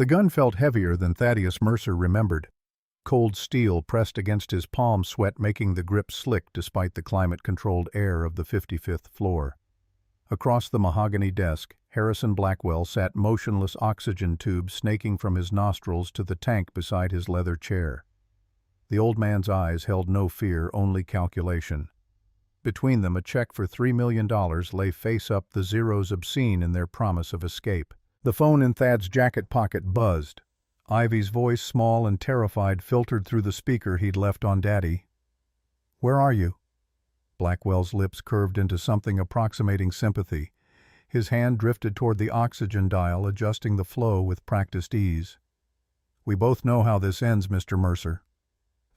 The gun felt heavier than Thaddeus Mercer remembered. Cold steel pressed against his palm, sweat making the grip slick despite the climate-controlled air of the 55th floor. Across the mahogany desk, Harrison Blackwell sat motionless, oxygen tubes snaking from his nostrils to the tank beside his leather chair. The old man's eyes held no fear, only calculation. Between them, a check for $3 million lay face up, the zeros obscene in their promise of escape. The phone in Thad's jacket pocket buzzed. Ivy's voice, small and terrified, filtered through the speaker he'd left on Daddy. "Where are you?" Blackwell's lips curved into something approximating sympathy. His hand drifted toward the oxygen dial, adjusting the flow with practiced ease. "We both know how this ends, Mr. Mercer."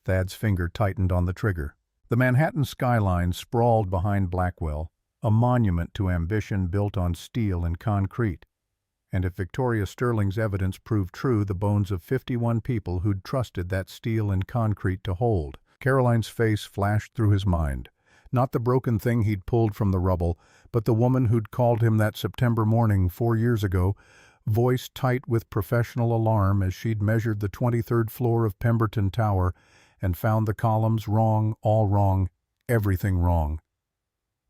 Thad's finger tightened on the trigger. The Manhattan skyline sprawled behind Blackwell, a monument to ambition built on steel and concrete. And if Victoria Sterling's evidence proved true, the bones of 51 people who'd trusted that steel and concrete to hold. Caroline's face flashed through his mind. Not the broken thing he'd pulled from the rubble, but the woman who'd called him that September morning 4 years ago, voice tight with professional alarm as she'd measured the 23rd floor of Pemberton Tower and found the columns wrong, all wrong, everything wrong.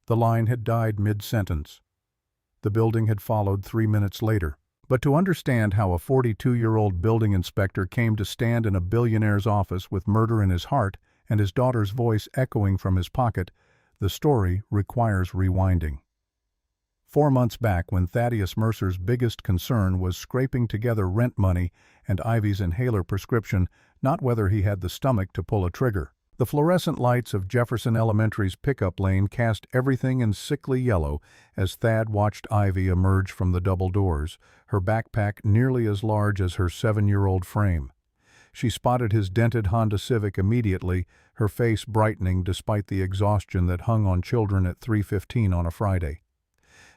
The line had died mid-sentence. The building had followed 3 minutes later. But to understand how a 42-year-old building inspector came to stand in a billionaire's office with murder in his heart and his daughter's voice echoing from his pocket, the story requires rewinding. 4 months back, when Thaddeus Mercer's biggest concern was scraping together rent money and Ivy's inhaler prescription, not whether he had the stomach to pull a trigger. The fluorescent lights of Jefferson Elementary's pickup lane cast everything in sickly yellow as Thad watched Ivy emerge from the double doors, her backpack nearly as large as her 7-year-old frame. She spotted his dented Honda Civic immediately, her face brightening despite the exhaustion that hung on children at 3:15 on a Friday.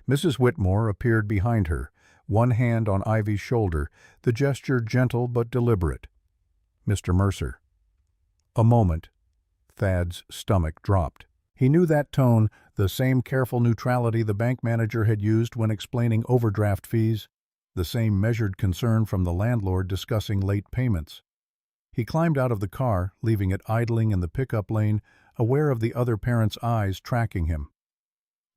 Mrs. Whitmore appeared behind her, one hand on Ivy's shoulder, the gesture gentle but deliberate. "Mr. Mercer." A moment. Thad's stomach dropped. He knew that tone, the same careful neutrality the bank manager had used when explaining overdraft fees, the same measured concern from the landlord discussing late payments. He climbed out of the car, leaving it idling in the pickup lane, aware of the other parent's eyes tracking him.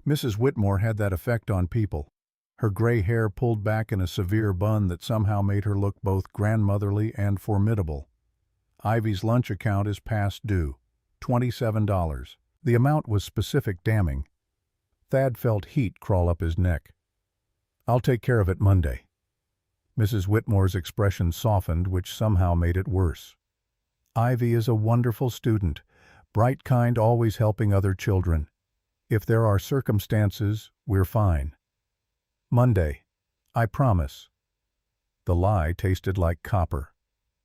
Mrs. Whitmore had that effect on people. Her gray hair pulled back in a severe bun that somehow made her look both grandmotherly and formidable. Ivy's lunch account is past due. $27. The amount was specific, damning. Thad felt heat crawl up his neck. "I'll take care of it Monday." Mrs. Whitmore's expression softened, which somehow made it worse. "Ivy is a wonderful student, bright kind, always helping other children. If there are circumstances, we're fine. Monday. I promise." The lie tasted like copper.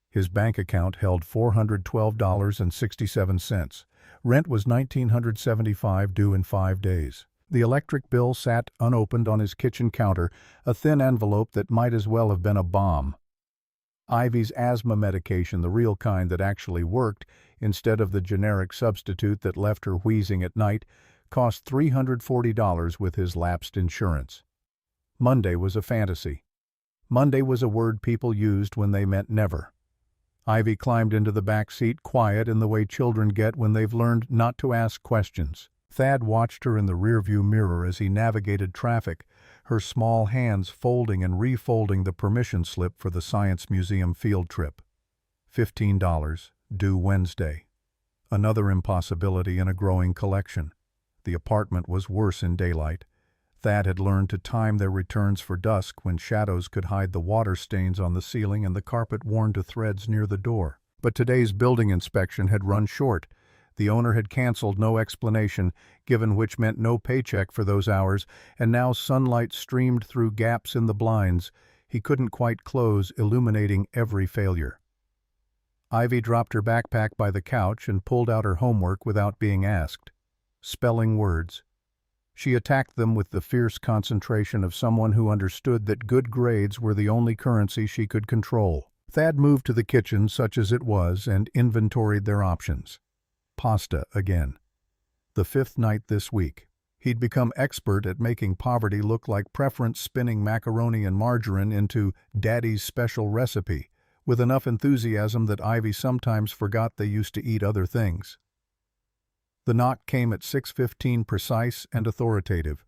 His bank account held $412.67. Rent was $1,975, due in 5 days. The electric bill sat unopened on his kitchen counter, a thin envelope that might as well have been a bomb. Ivy's asthma medication, the real kind that actually worked, instead of the generic substitute that left her wheezing at night, cost $340 with his lapsed insurance. Monday was a fantasy. Monday was a word people used when they meant never. Ivy climbed into the back seat, quiet in the way children get when they've learned not to ask questions. Thad watched her in the rearview mirror as he navigated traffic, her small hands folding and refolding the permission slip for the Science Museum field trip. $15, due Wednesday. Another impossibility in a growing collection. The apartment was worse in daylight. Thad had learned to time their returns for dusk, when shadows could hide the water stains on the ceiling and the carpet worn to threads near the door. But today's building inspection had run short. The owner had canceled, no explanation given, which meant no paycheck for those hours, and now sunlight streamed through gaps in the blinds he couldn't quite close, illuminating every failure. Ivy dropped her backpack by the couch and pulled out her homework without being asked. Spelling words. She attacked them with the fierce concentration of someone who understood that good grades were the only currency she could control. Thad moved to the kitchen, such as it was, and inventoried their options. Pasta again. The 5th night this week. He'd become expert at making poverty look like preference, spinning macaroni and margarine into Daddy's special recipe, with enough enthusiasm that Ivy sometimes forgot they used to eat other things. The knock came at 6:15, precise and authoritative.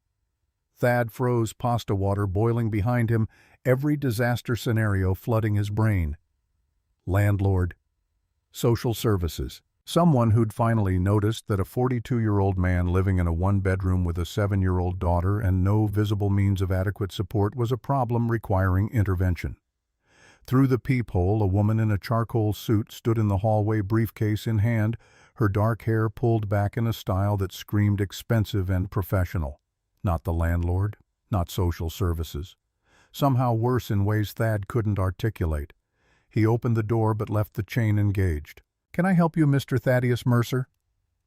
Thad froze, pasta water boiling behind him, every disaster scenario flooding his brain. Landlord. Social services. Someone who'd finally noticed that a 42-year-old man living in a one-bedroom with a 7-year-old daughter and no visible means of adequate support was a problem requiring intervention. Through the peephole, a woman in a charcoal suit stood in the hallway, briefcase in hand, her dark hair pulled back in a style that screamed expensive and professional. Not the landlord, not social services. Somehow worse in ways Thad couldn't articulate. He opened the door but left the chain engaged. "Can I help you, Mr. Thaddeus Mercer?"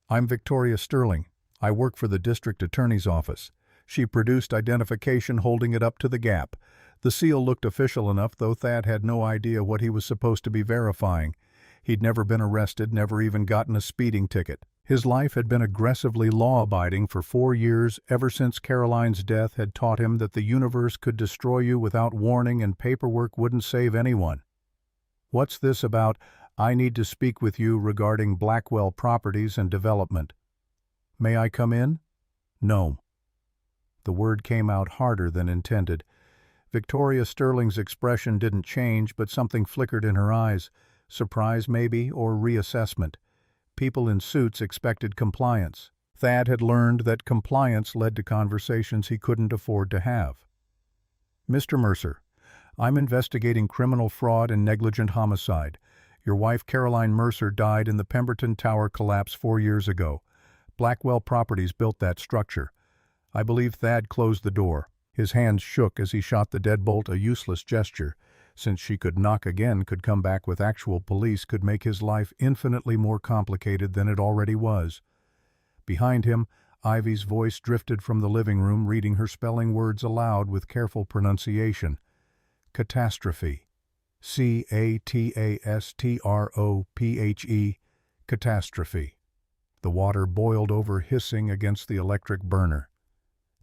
"I'm Victoria Sterling. I work for the district attorney's office." She produced identification, holding it up to the gap. The seal looked official enough, though Thad had no idea what he was supposed to be verifying. He'd never been arrested, never even gotten a speeding ticket. His life had been aggressively law-abiding for 4 years, ever since Caroline's death had taught him that the universe could destroy you without warning and paperwork wouldn't save anyone. "What's this about? I need to speak with you regarding Blackwell Properties and Development." "May I come in?" "No." The word came out harder than intended. Victoria Sterling's expression didn't change, but something flickered in her eyes. Surprise, maybe, or reassessment. People in suits expected compliance. Thad had learned that compliance led to conversations he couldn't afford to have. "Mr. Mercer, I'm investigating criminal fraud and negligent homicide. Your wife, Caroline Mercer, died in the Pemberton Tower collapse 4 years ago. Blackwell Properties built that structure." I believe Thad closed the door. His hands shook as he shot the deadbolt, a useless gesture. Since she could knock again, could come back with actual police, could make his life infinitely more complicated than it already was. Behind him, Ivy's voice drifted from the living room, reading her spelling words aloud with careful pronunciation. Catastrophe. C-A-T-A-S-T-R-O-P-H-E. Catastrophe. The water boiled over, hissing against the electric burner.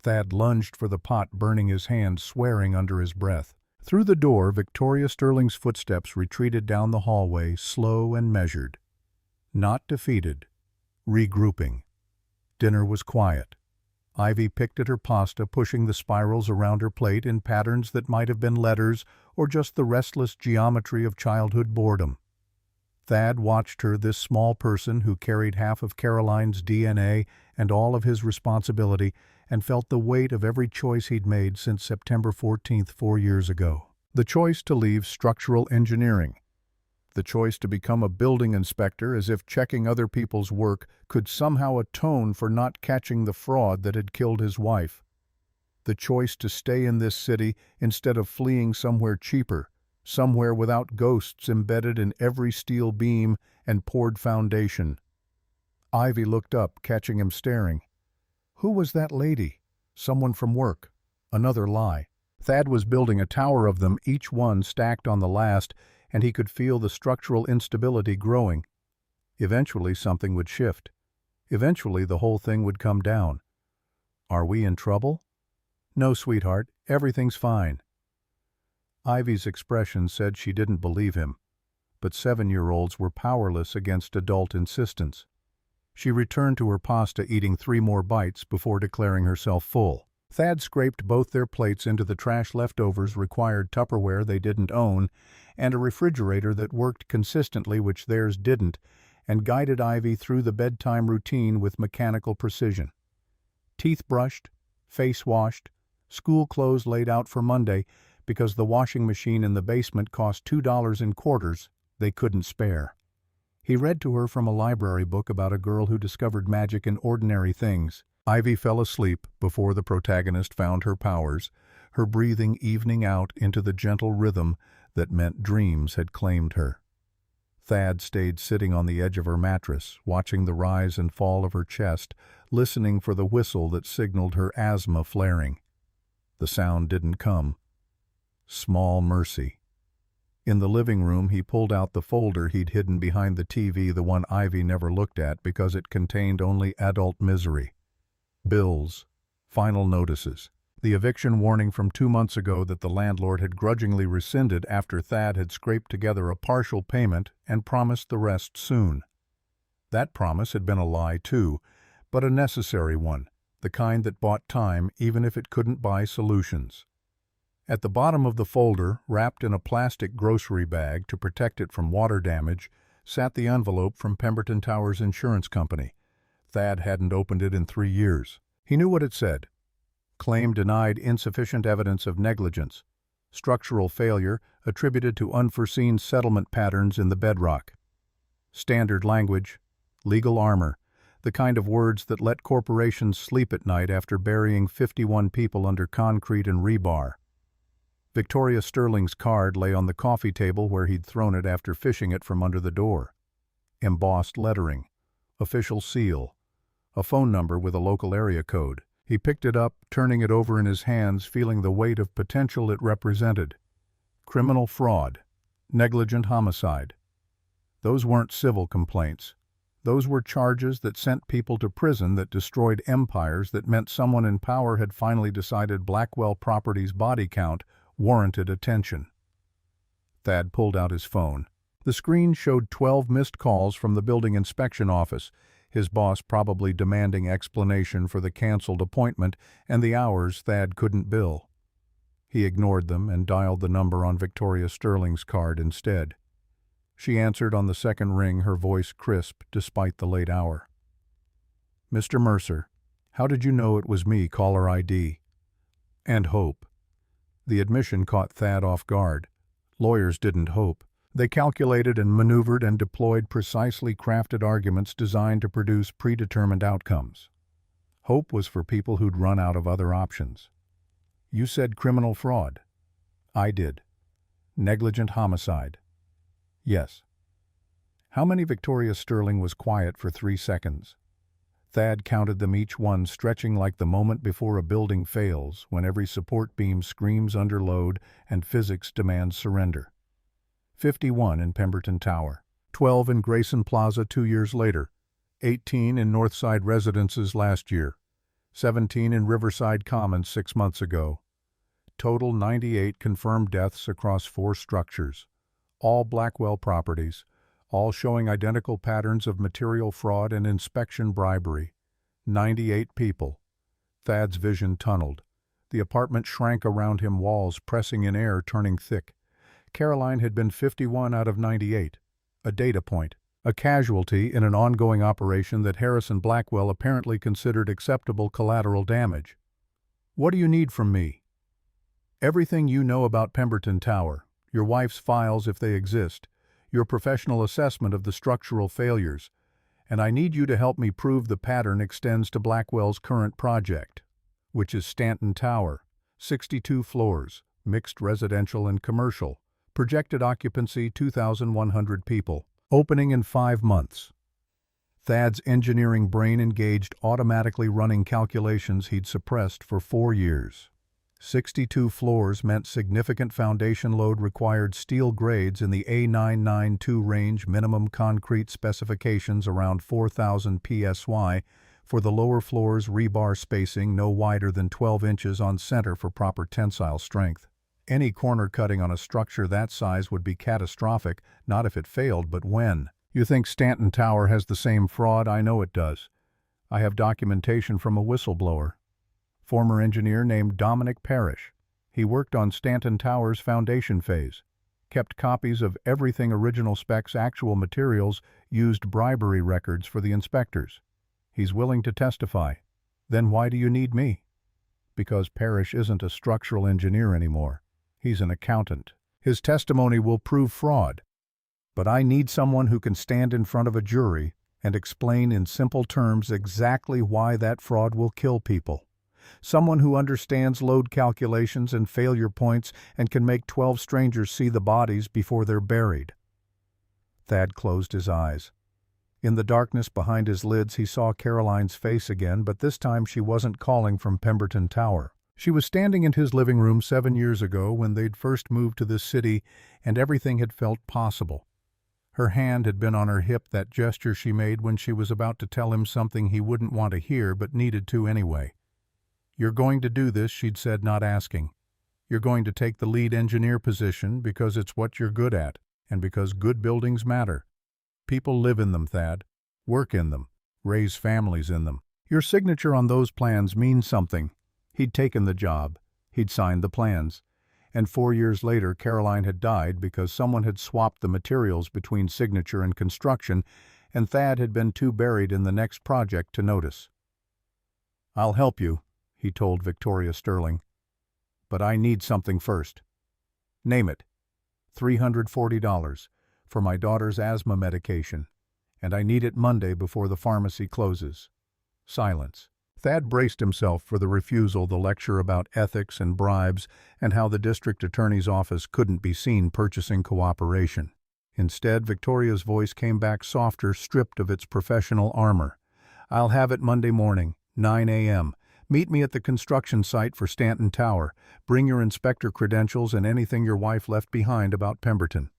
Thad lunged for the pot, burning his hand, swearing under his breath. Through the door, Victoria Sterling's footsteps retreated down the hallway, slow and measured. Not defeated. Regrouping. Dinner was quiet. Ivy picked at her pasta, pushing the spirals around her plate in patterns that might have been letters or just the restless geometry of childhood boredom. Thad watched her, this small person who carried half of Caroline's DNA and all of his responsibility, and felt the weight of every choice he'd made since September 14th, 4 years ago. The choice to leave structural engineering. The choice to become a building inspector, as if checking other people's work could somehow atone for not catching the fraud that had killed his wife. The choice to stay in this city instead of fleeing somewhere cheaper, somewhere without ghosts embedded in every steel beam and poured foundation. Ivy looked up, catching him staring. Who was that lady? Someone from work. Another lie. Thad was building a tower of them, each one stacked on the last, and he could feel the structural instability growing. Eventually something would shift. Eventually the whole thing would come down. Are we in trouble? No, sweetheart, everything's fine. Ivy's expression said she didn't believe him, but 7-year-olds were powerless against adult insistence. She returned to her pasta, eating 3 more bites before declaring herself full. Thad scraped both their plates into the trash. Leftovers required Tupperware they didn't own, and a refrigerator that worked consistently, which theirs didn't, and guided Ivy through the bedtime routine with mechanical precision. Teeth brushed, face washed, school clothes laid out for Monday, because the washing machine in the basement cost $2 in quarters they couldn't spare. He read to her from a library book about a girl who discovered magic in ordinary things. Ivy fell asleep before the protagonist found her powers, her breathing evening out into the gentle rhythm that meant dreams had claimed her. Thad stayed sitting on the edge of her mattress, watching the rise and fall of her chest, listening for the whistle that signaled her asthma flaring. The sound didn't come. Small mercy. In the living room, he pulled out the folder he'd hidden behind the TV, the one Ivy never looked at because it contained only adult misery. Bills, final notices. The eviction warning from 2 months ago that the landlord had grudgingly rescinded after Thad had scraped together a partial payment and promised the rest soon. That promise had been a lie too, but a necessary one, the kind that bought time even if it couldn't buy solutions. At the bottom of the folder, wrapped in a plastic grocery bag to protect it from water damage, sat the envelope from Pemberton Tower's insurance company. Thad hadn't opened it in 3 years. He knew what it said. Claim denied, insufficient evidence of negligence. Structural failure attributed to unforeseen settlement patterns in the bedrock. Standard language. Legal armor. The kind of words that let corporations sleep at night after burying 51 people under concrete and rebar. Victoria Sterling's card lay on the coffee table where he'd thrown it after fishing it from under the door. Embossed lettering. Official seal. A phone number with a local area code. He picked it up, turning it over in his hands, feeling the weight of potential it represented. Criminal fraud. Negligent homicide. Those weren't civil complaints. Those were charges that sent people to prison, that destroyed empires, that meant someone in power had finally decided Blackwell Properties' body count warranted attention. Thad pulled out his phone. The screen showed 12 missed calls from the building inspection office, his boss probably demanding explanation for the canceled appointment and the hours Thad couldn't bill. He ignored them and dialed the number on Victoria Sterling's card instead. She answered on the second ring, her voice crisp despite the late hour. "Mr. Mercer, how did you know it was me, caller ID?" "And hope." The admission caught Thad off guard. Lawyers didn't hope. They calculated and maneuvered and deployed precisely crafted arguments designed to produce predetermined outcomes. Hope was for people who'd run out of other options. "You said criminal fraud." "I did." "Negligent homicide." "Yes." How many? Victoria Sterling was quiet for 3 seconds. Thad counted them, each one stretching like the moment before a building fails, when every support beam screams under load and physics demands surrender. 51 in Pemberton Tower, 12 in Grayson Plaza 2 years later, 18 in Northside Residences last year, 17 in Riverside Commons 6 months ago. Total 98 confirmed deaths across 4 structures, all Blackwell Properties, all showing identical patterns of material fraud and inspection bribery. 98 people. Thad's vision tunneled. The apartment shrank around him, walls pressing in, air turning thick. Caroline had been 51 out of 98. A data point. A casualty in an ongoing operation that Harrison Blackwell apparently considered acceptable collateral damage. "What do you need from me?" "Everything you know about Pemberton Tower, your wife's files if they exist, your professional assessment of the structural failures, and I need you to help me prove the pattern extends to Blackwell's current project, which is Stanton Tower, 62 floors, mixed residential and commercial, projected occupancy 2,100 people, opening in 5 months. Thad's engineering brain engaged, automatically running calculations he'd suppressed for 4 years. 62 floors meant significant foundation load, required steel grades in the A992 range, minimum concrete specifications around 4,000 psi. For the lower floors, rebar spacing no wider than 12 inches on center for proper tensile strength. Any corner cutting on a structure that size would be catastrophic, not if it failed, but when. "You think Stanton Tower has the same fraud?" "I know it does. I have documentation from a whistleblower. Former engineer named Dominic Parrish. He worked on Stanton Tower's foundation phase. Kept copies of everything, original specs, actual materials, used bribery records for the inspectors. He's willing to testify." "Then why do you need me?" "Because Parrish isn't a structural engineer anymore. He's an accountant. His testimony will prove fraud. But I need someone who can stand in front of a jury and explain in simple terms exactly why that fraud will kill people. Someone who understands load calculations and failure points and can make 12 strangers see the bodies before they're buried." Thad closed his eyes. In the darkness behind his lids he saw Caroline's face again, but this time she wasn't calling from Pemberton Tower. She was standing in his living room 7 years ago when they'd first moved to this city and everything had felt possible. Her hand had been on her hip, that gesture she made when she was about to tell him something he wouldn't want to hear but needed to anyway. "You're going to do this," she'd said, not asking. "You're going to take the lead engineer position because it's what you're good at, and because good buildings matter. People live in them, Thad. Work in them. Raise families in them. Your signature on those plans means something." He'd taken the job. He'd signed the plans. And 4 years later, Caroline had died because someone had swapped the materials between signature and construction, and Thad had been too buried in the next project to notice. "I'll help you," he told Victoria Sterling. "But I need something first." "Name it." $340 for my daughter's asthma medication, and I need it Monday before the pharmacy closes. Silence. Thad braced himself for the refusal, the lecture about ethics and bribes and how the district attorney's office couldn't be seen purchasing cooperation. Instead, Victoria's voice came back softer, stripped of its professional armor. "I'll have it Monday morning, 9 a.m. Meet me at the construction site for Stanton Tower. Bring your inspector credentials and anything your wife left behind about Pemberton."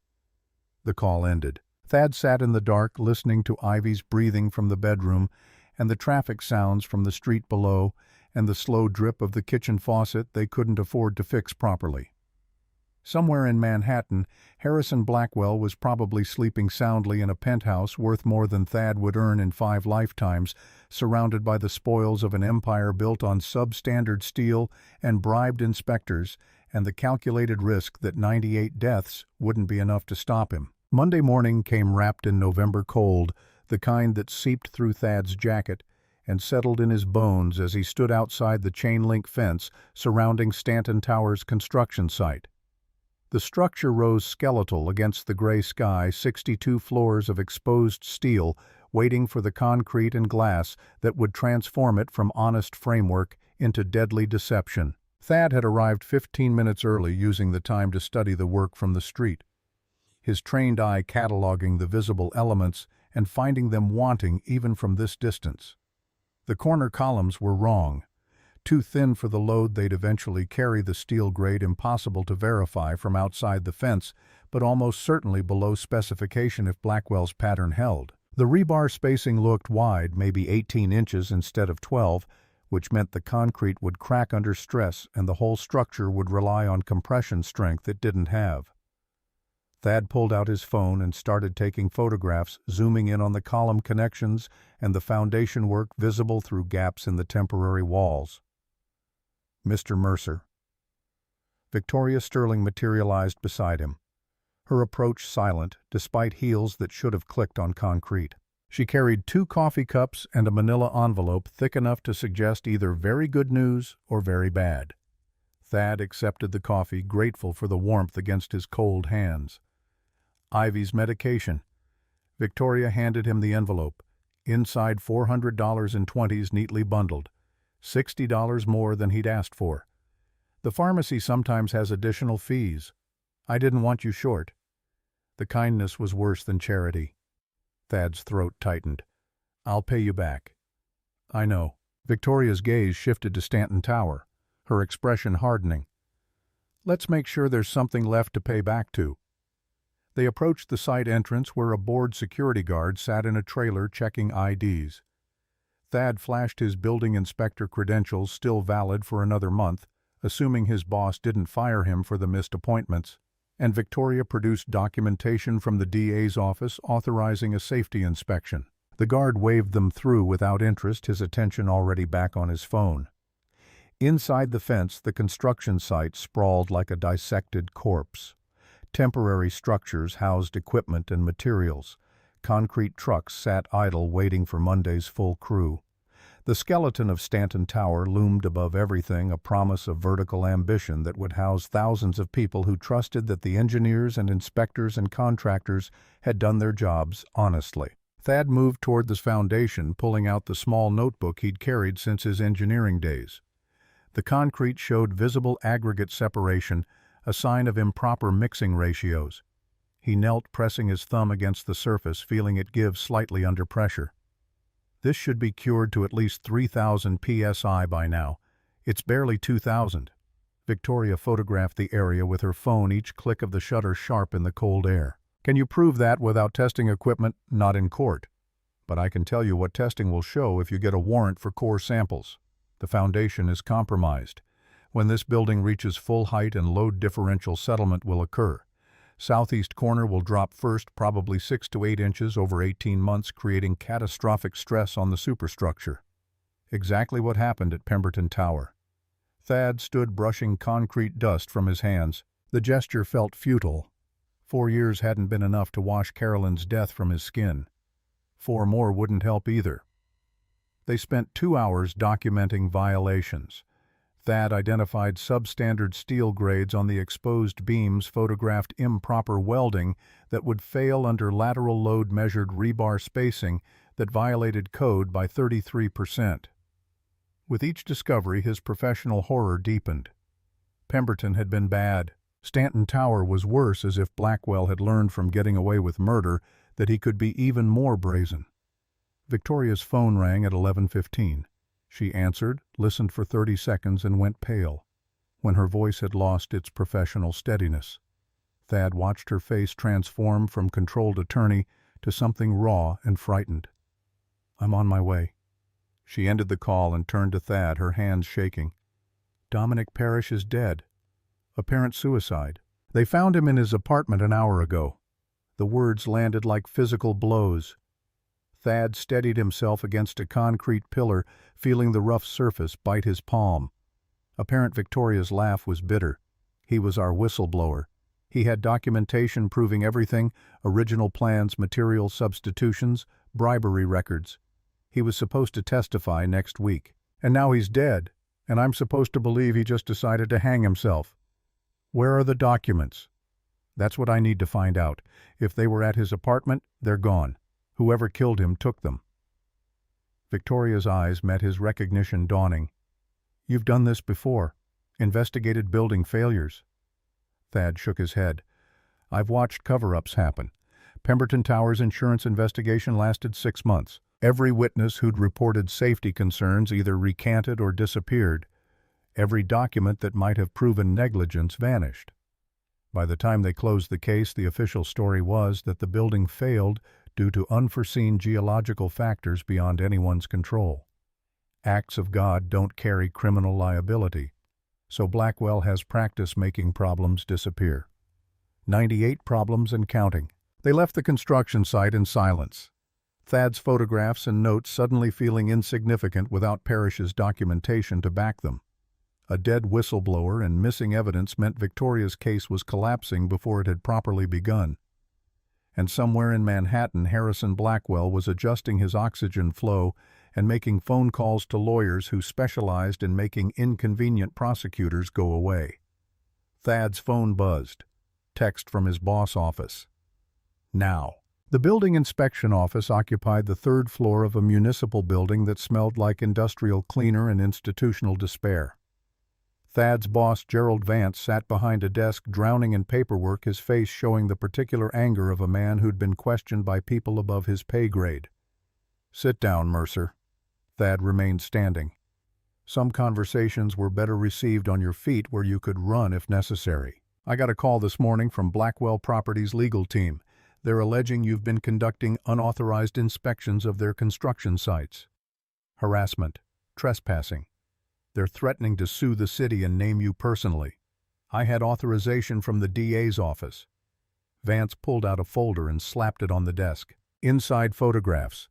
The call ended. Thad sat in the dark, listening to Ivy's breathing from the bedroom, and the traffic sounds from the street below, and the slow drip of the kitchen faucet they couldn't afford to fix properly. Somewhere in Manhattan, Harrison Blackwell was probably sleeping soundly in a penthouse worth more than Thad would earn in 5 lifetimes, surrounded by the spoils of an empire built on substandard steel and bribed inspectors, and the calculated risk that 98 deaths wouldn't be enough to stop him. Monday morning came wrapped in November cold, the kind that seeped through Thad's jacket and settled in his bones as he stood outside the chain-link fence surrounding Stanton Tower's construction site. The structure rose skeletal against the gray sky, 62 floors of exposed steel waiting for the concrete and glass that would transform it from honest framework into deadly deception. Thad had arrived 15 minutes early, using the time to study the work from the street, his trained eye cataloging the visible elements and finding them wanting even from this distance. The corner columns were wrong. Too thin for the load they'd eventually carry, the steel grade impossible to verify from outside the fence, but almost certainly below specification if Blackwell's pattern held. The rebar spacing looked wide, maybe 18 inches instead of 12, which meant the concrete would crack under stress and the whole structure would rely on compression strength it didn't have. Thad pulled out his phone and started taking photographs, zooming in on the column connections and the foundation work visible through gaps in the temporary walls. "Mr. Mercer." Victoria Sterling materialized beside him, her approach silent, despite heels that should have clicked on concrete. She carried 2 coffee cups and a manila envelope thick enough to suggest either very good news or very bad. Thad accepted the coffee, grateful for the warmth against his cold hands. "Ivy's medication." Victoria handed him the envelope. Inside $400 in 20s neatly bundled. $60 more than he'd asked for. "The pharmacy sometimes has additional fees. I didn't want you short." The kindness was worse than charity. Thad's throat tightened. "I'll pay you back." "I know." Victoria's gaze shifted to Stanton Tower, her expression hardening. "Let's make sure there's something left to pay back to." They approached the site entrance where a bored security guard sat in a trailer checking IDs. Thad flashed his building inspector credentials, still valid for another month, assuming his boss didn't fire him for the missed appointments, and Victoria produced documentation from the DA's office authorizing a safety inspection. The guard waved them through without interest, his attention already back on his phone. Inside the fence, the construction site sprawled like a dissected corpse. Temporary structures housed equipment and materials. Concrete trucks sat idle waiting for Monday's full crew. The skeleton of Stanton Tower loomed above everything, a promise of vertical ambition that would house thousands of people who trusted that the engineers and inspectors and contractors had done their jobs honestly. Thad moved toward the foundation, pulling out the small notebook he'd carried since his engineering days. The concrete showed visible aggregate separation, a sign of improper mixing ratios. He knelt, pressing his thumb against the surface, feeling it give slightly under pressure. "This should be cured to at least 3,000 psi by now. It's barely 2,000. Victoria photographed the area with her phone, each click of the shutter sharp in the cold air. "Can you prove that without testing equipment? Not in court. But I can tell you what testing will show if you get a warrant for core samples." The foundation is compromised. When this building reaches full height and load differential settlement will occur. Southeast corner will drop first, probably 6 to 8 inches over 18 months, creating catastrophic stress on the superstructure. Exactly what happened at Pemberton Tower. Thad stood brushing concrete dust from his hands. The gesture felt futile. 4 years hadn't been enough to wash Carolyn's death from his skin. 4 more wouldn't help either. They spent 2 hours documenting violations. Thad identified substandard steel grades on the exposed beams, photographed improper welding that would fail under lateral load measured rebar spacing that violated code by 33%. With each discovery, his professional horror deepened. Pemberton had been bad. Stanton Tower was worse, as if Blackwell had learned from getting away with murder that he could be even more brazen. Victoria's phone rang at 11:15. She answered, listened for 30 seconds, and went pale, when her voice had lost its professional steadiness. Thad watched her face transform from controlled attorney to something raw and frightened. "I'm on my way." She ended the call and turned to Thad, her hands shaking. "Dominic Parrish is dead. Apparent suicide. They found him in his apartment an hour ago." The words landed like physical blows. Thad steadied himself against a concrete pillar, feeling the rough surface bite his palm. Apparent Victoria's laugh was bitter. "He was our whistleblower. He had documentation proving everything, original plans, material substitutions, bribery records. He was supposed to testify next week. And now he's dead, and I'm supposed to believe he just decided to hang himself. Where are the documents? That's what I need to find out. If they were at his apartment, they're gone. Whoever killed him took them." Victoria's eyes met his, recognition dawning. "You've done this before. Investigated building failures." Thad shook his head. "I've watched cover-ups happen. Pemberton Tower's insurance investigation lasted 6 months. Every witness who'd reported safety concerns either recanted or disappeared. Every document that might have proven negligence vanished. By the time they closed the case, the official story was that the building failed due to unforeseen geological factors beyond anyone's control. Acts of God don't carry criminal liability, so Blackwell has practice making problems disappear. 98 problems and counting. They left the construction site in silence. Thad's photographs and notes suddenly feeling insignificant without Parrish's documentation to back them. A dead whistleblower and missing evidence meant Victoria's case was collapsing before it had properly begun. And somewhere in Manhattan, Harrison Blackwell was adjusting his oxygen flow and making phone calls to lawyers who specialized in making inconvenient prosecutors go away. Thad's phone buzzed. Text from his boss office. Now. The building inspection office occupied the 3rd floor of a municipal building that smelled like industrial cleaner and institutional despair. Thad's boss, Gerald Vance, sat behind a desk drowning in paperwork, his face showing the particular anger of a man who'd been questioned by people above his pay grade. "Sit down, Mercer." Thad remained standing. "Some conversations were better received on your feet, where you could run if necessary. I got a call this morning from Blackwell Properties' legal team. They're alleging you've been conducting unauthorized inspections of their construction sites. Harassment, trespassing. They're threatening to sue the city and name you personally. I had authorization from the DA's office." Vance pulled out a folder and slapped it on the desk. Inside photographs.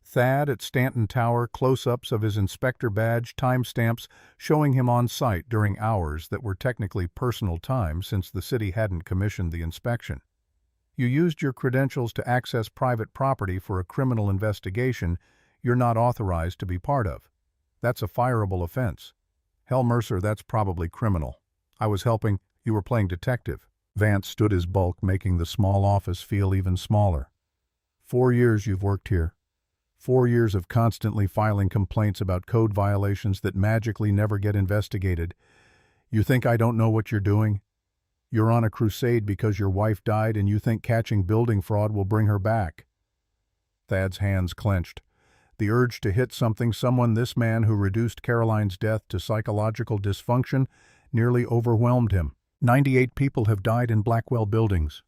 Thad at Stanton Tower, close-ups of his inspector badge, timestamps showing him on site during hours that were technically personal time since the city hadn't commissioned the inspection. You used your credentials to access private property for a criminal investigation you're not authorized to be part of. That's a fireable offense. Hell, Mercer, that's probably criminal. I was helping, you were playing detective. Vance stood his bulk, making the small office feel even smaller. 4 years you've worked here. 4 years of constantly filing complaints about code violations that magically never get investigated. You think I don't know what you're doing? You're on a crusade because your wife died and you think catching building fraud will bring her back. Thad's hands clenched. The urge to hit someone this man who reduced Caroline's death to psychological dysfunction nearly overwhelmed him. 98 people have died in Blackwell buildings.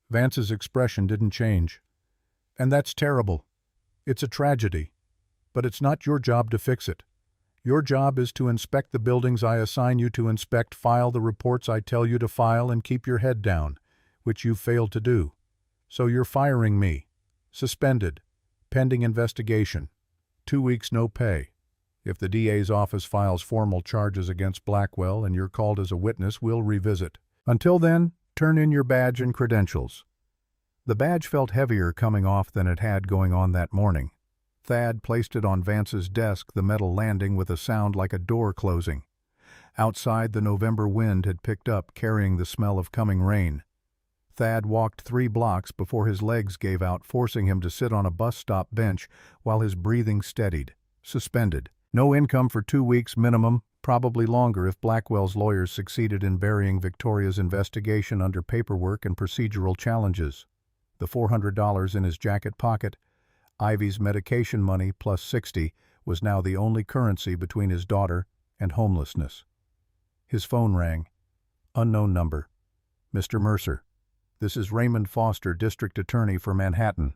Vance's expression didn't change. And that's terrible. It's a tragedy. But it's not your job to fix it. Your job is to inspect the buildings I assign you to inspect, file the reports I tell you to file, and keep your head down, which you've failed to do. So you're firing me. Suspended. Pending investigation. 2 weeks no pay. If the DA's office files formal charges against Blackwell and you're called as a witness, we'll revisit. Until then, turn in your badge and credentials." The badge felt heavier coming off than it had going on that morning. Thad placed it on Vance's desk, the metal landing with a sound like a door closing. Outside, the November wind had picked up, carrying the smell of coming rain. Thad walked 3 blocks before his legs gave out, forcing him to sit on a bus stop bench while his breathing steadied. Suspended. No income for 2 weeks minimum, probably longer if Blackwell's lawyers succeeded in burying Victoria's investigation under paperwork and procedural challenges. The $400 in his jacket pocket, Ivy's medication money plus $60, was now the only currency between his daughter and homelessness. His phone rang. Unknown number. "Mr. Mercer. This is Raymond Foster, District Attorney for Manhattan."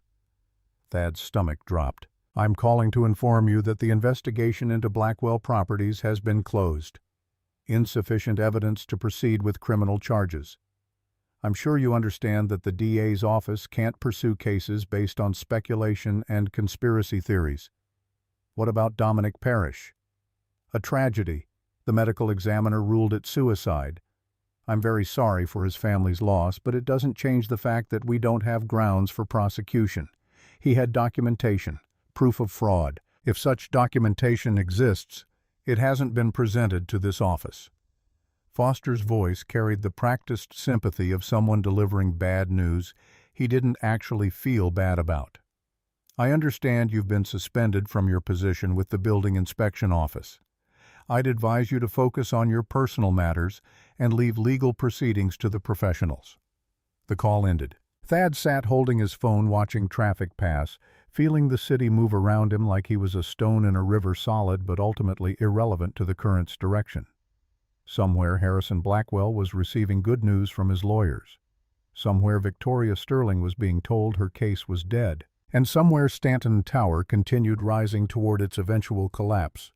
Thad's stomach dropped. "I'm calling to inform you that the investigation into Blackwell Properties has been closed. Insufficient evidence to proceed with criminal charges. I'm sure you understand that the DA's office can't pursue cases based on speculation and conspiracy theories. What about Dominic Parrish? A tragedy. The medical examiner ruled it suicide. I'm very sorry for his family's loss, but it doesn't change the fact that we don't have grounds for prosecution. He had documentation, proof of fraud. If such documentation exists, it hasn't been presented to this office." Foster's voice carried the practiced sympathy of someone delivering bad news he didn't actually feel bad about. "I understand you've been suspended from your position with the Building Inspection Office. I'd advise you to focus on your personal matters and leave legal proceedings to the professionals." The call ended. Thad sat holding his phone, watching traffic pass, feeling the city move around him like he was a stone in a river, solid but ultimately irrelevant to the current's direction. Somewhere Harrison Blackwell was receiving good news from his lawyers. Somewhere Victoria Sterling was being told her case was dead. And somewhere Stanton Tower continued rising toward its eventual collapse.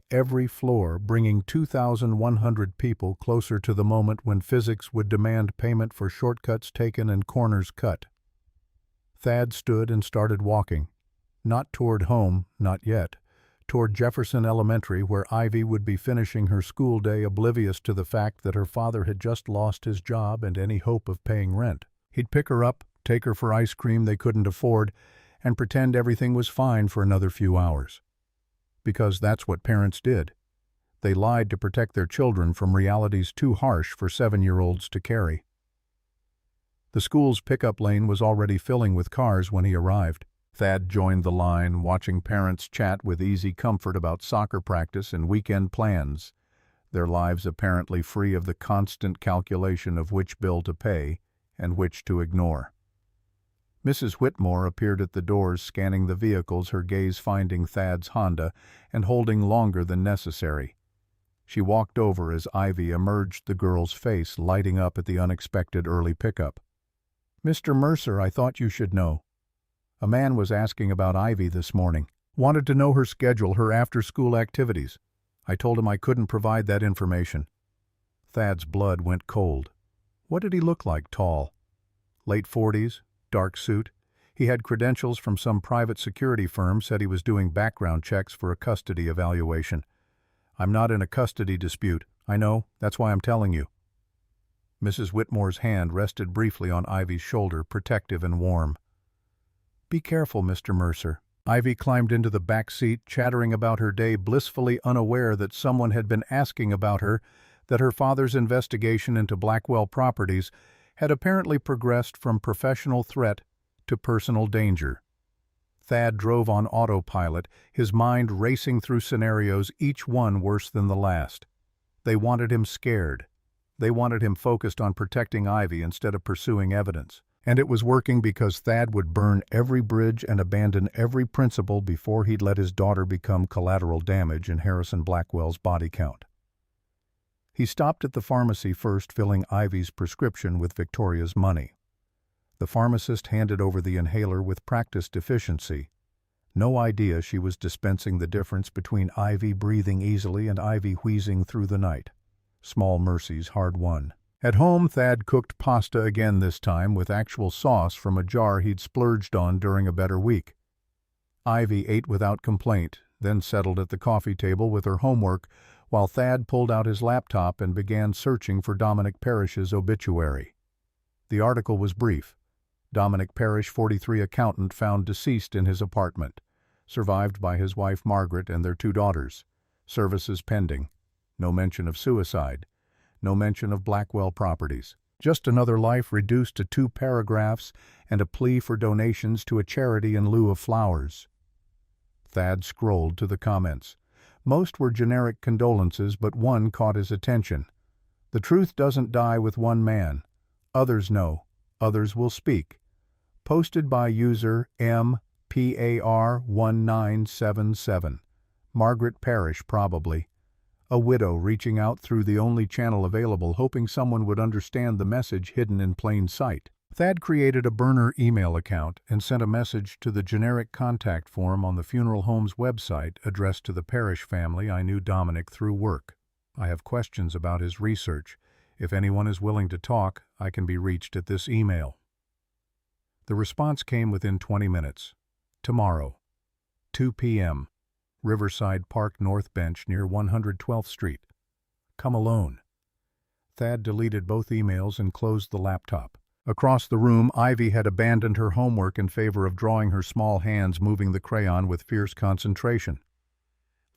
Every floor bringing 2,100 people closer to the moment when physics would demand payment for shortcuts taken and corners cut. Thad stood and started walking. Not toward home, not yet. Toward Jefferson Elementary, where Ivy would be finishing her school day oblivious to the fact that her father had just lost his job and any hope of paying rent. He'd pick her up, take her for ice cream they couldn't afford, and pretend everything was fine for another few hours. Because that's what parents did. They lied to protect their children from realities too harsh for 7-year-olds to carry. The school's pickup lane was already filling with cars when he arrived. Thad joined the line, watching parents chat with easy comfort about soccer practice and weekend plans, their lives apparently free of the constant calculation of which bill to pay and which to ignore. Mrs. Whitmore appeared at the doors, scanning the vehicles, her gaze finding Thad's Honda and holding longer than necessary. She walked over as Ivy emerged, the girl's face lighting up at the unexpected early pickup. "Mr. Mercer, I thought you should know. A man was asking about Ivy this morning. Wanted to know her schedule, her after-school activities. I told him I couldn't provide that information." Thad's blood went cold. What did he look like? Tall? Late 40s? Dark suit? He had credentials from some private security firm, said he was doing background checks for a custody evaluation. "I'm not in a custody dispute. I know, that's why I'm telling you." Mrs. Whitmore's hand rested briefly on Ivy's shoulder, protective and warm. "Be careful, Mr. Mercer." Ivy climbed into the back seat, chattering about her day, blissfully unaware that someone had been asking about her, that her father's investigation into Blackwell Properties had apparently progressed from professional threat to personal danger. Thad drove on autopilot, his mind racing through scenarios, each one worse than the last. They wanted him scared. They wanted him focused on protecting Ivy instead of pursuing evidence. And it was working because Thad would burn every bridge and abandon every principle before he'd let his daughter become collateral damage in Harrison Blackwell's body count. He stopped at the pharmacy first, filling Ivy's prescription with Victoria's money. The pharmacist handed over the inhaler with practiced efficiency. No idea she was dispensing the difference between Ivy breathing easily and Ivy wheezing through the night. Small mercies hard won. At home, Thad cooked pasta again this time with actual sauce from a jar he'd splurged on during a better week. Ivy ate without complaint, then settled at the coffee table with her homework while Thad pulled out his laptop and began searching for Dominic Parrish's obituary. The article was brief. Dominic Parrish, 43, accountant, found deceased in his apartment, survived by his wife Margaret and their 2 daughters. Services pending. No mention of suicide. No mention of Blackwell Properties. Just another life reduced to 2 paragraphs and a plea for donations to a charity in lieu of flowers. Thad scrolled to the comments. Most were generic condolences, but one caught his attention. The truth doesn't die with one man. Others know. Others will speak. Posted by user MPAR1977. Margaret Parrish, probably. A widow reaching out through the only channel available, hoping someone would understand the message hidden in plain sight. Thad created a burner email account and sent a message to the generic contact form on the funeral home's website addressed to the Parrish family. I knew Dominic through work. I have questions about his research. If anyone is willing to talk, I can be reached at this email. The response came within 20 minutes. Tomorrow, 2 p.m., Riverside Park North Bench near 112th Street. Come alone. Thad deleted both emails and closed the laptop. Across the room, Ivy had abandoned her homework in favor of drawing, her small hands moving the crayon with fierce concentration.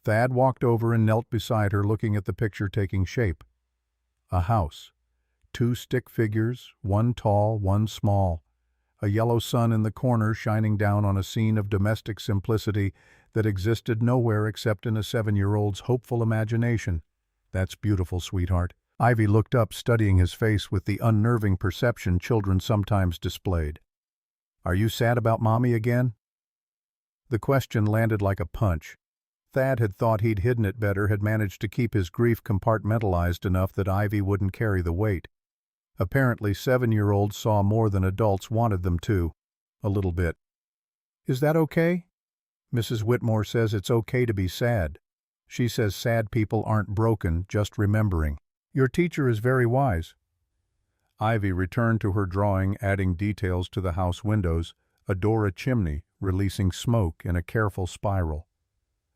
Thad walked over and knelt beside her, looking at the picture taking shape. A house. 2 stick figures, one tall, one small. A yellow sun in the corner shining down on a scene of domestic simplicity that existed nowhere except in a 7-year-old's hopeful imagination. That's beautiful, sweetheart. Ivy looked up, studying his face with the unnerving perception children sometimes displayed. Are you sad about Mommy again? The question landed like a punch. Thad had thought he'd hidden it better, had managed to keep his grief compartmentalized enough that Ivy wouldn't carry the weight. Apparently 7-year-olds saw more than adults wanted them to. A little bit. Is that okay? Mrs. Whitmore says it's okay to be sad. She says sad people aren't broken, just remembering. Your teacher is very wise. Ivy returned to her drawing, adding details to the house windows, a door, a chimney, releasing smoke in a careful spiral.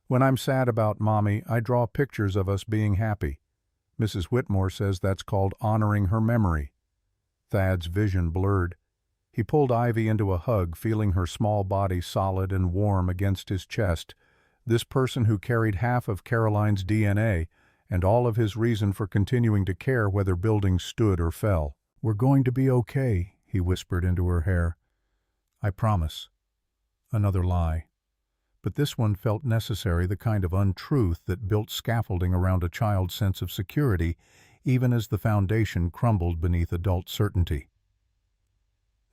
When I'm sad about Mommy, I draw pictures of us being happy. Mrs. Whitmore says that's called honoring her memory. Thad's vision blurred. He pulled Ivy into a hug, feeling her small body solid and warm against his chest. This person who carried half of Caroline's DNA and all of his reason for continuing to care whether buildings stood or fell. We're going to be okay, he whispered into her hair. I promise. Another lie. But this one felt necessary, the kind of untruth that built scaffolding around a child's sense of security, even as the foundation crumbled beneath adult certainty.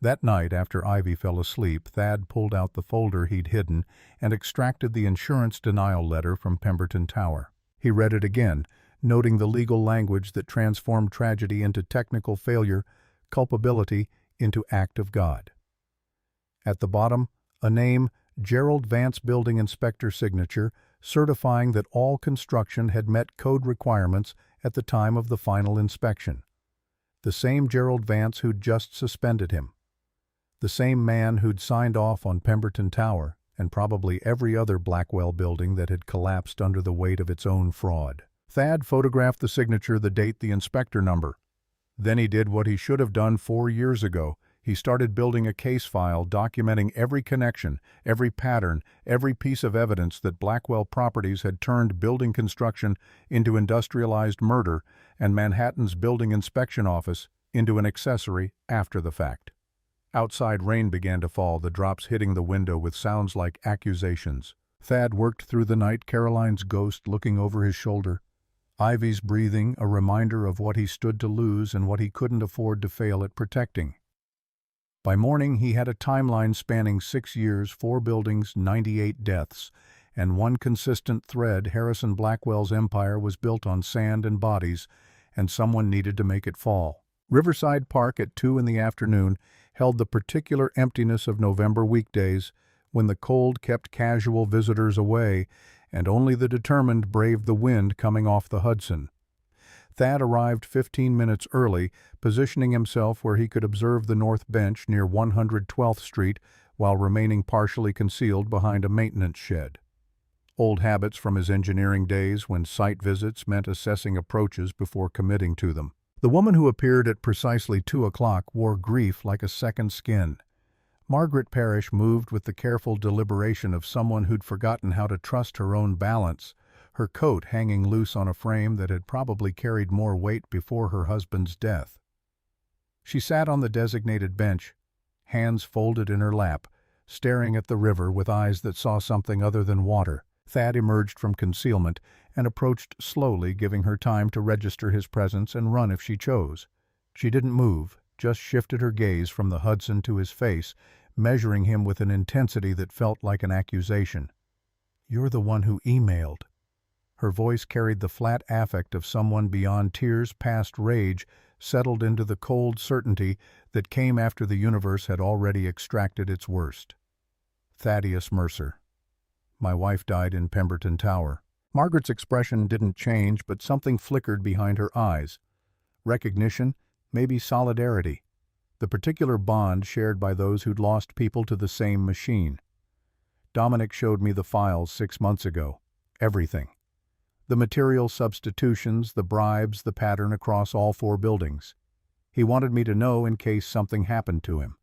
That night, after Ivy fell asleep, Thad pulled out the folder he'd hidden and extracted the insurance denial letter from Pemberton Tower. He read it again, noting the legal language that transformed tragedy into technical failure, culpability into act of God. At the bottom, a name, Gerald Vance Building Inspector signature, certifying that all construction had met code requirements at the time of the final inspection. The same Gerald Vance who'd just suspended him. The same man who'd signed off on Pemberton Tower and probably every other Blackwell building that had collapsed under the weight of its own fraud. Thad photographed the signature, the date, the inspector number. Then he did what he should have done 4 years ago. He started building a case file documenting every connection, every pattern, every piece of evidence that Blackwell Properties had turned building construction into industrialized murder and Manhattan's building inspection office into an accessory after the fact. Outside, rain began to fall, the drops hitting the window with sounds like accusations. Thad worked through the night, Caroline's ghost looking over his shoulder. Ivy's breathing, a reminder of what he stood to lose and what he couldn't afford to fail at protecting. By morning, he had a timeline spanning 6 years, 4 buildings, 98 deaths, and one consistent thread: Harrison Blackwell's empire was built on sand and bodies, and someone needed to make it fall. Riverside Park at 2 in the afternoon held the particular emptiness of November weekdays, when the cold kept casual visitors away, and only the determined braved the wind coming off the Hudson. Thad arrived 15 minutes early, positioning himself where he could observe the north bench near 112th Street while remaining partially concealed behind a maintenance shed. Old habits from his engineering days when site visits meant assessing approaches before committing to them. The woman who appeared at precisely 2 o'clock wore grief like a second skin. Margaret Parrish moved with the careful deliberation of someone who'd forgotten how to trust her own balance, her coat hanging loose on a frame that had probably carried more weight before her husband's death. She sat on the designated bench, hands folded in her lap, staring at the river with eyes that saw something other than water. Thad emerged from concealment and approached slowly, giving her time to register his presence and run if she chose. She didn't move, just shifted her gaze from the Hudson to his face, measuring him with an intensity that felt like an accusation. "You're the one who emailed." Her voice carried the flat affect of someone beyond tears past rage, settled into the cold certainty that came after the universe had already extracted its worst. "Thaddeus Mercer. My wife died in Pemberton Tower." Margaret's expression didn't change, but something flickered behind her eyes. Recognition, maybe solidarity. The particular bond shared by those who'd lost people to the same machine. "Dominic showed me the files 6 months ago. Everything. The material substitutions, the bribes, the pattern across all 4 buildings. He wanted me to know in case something happened to him."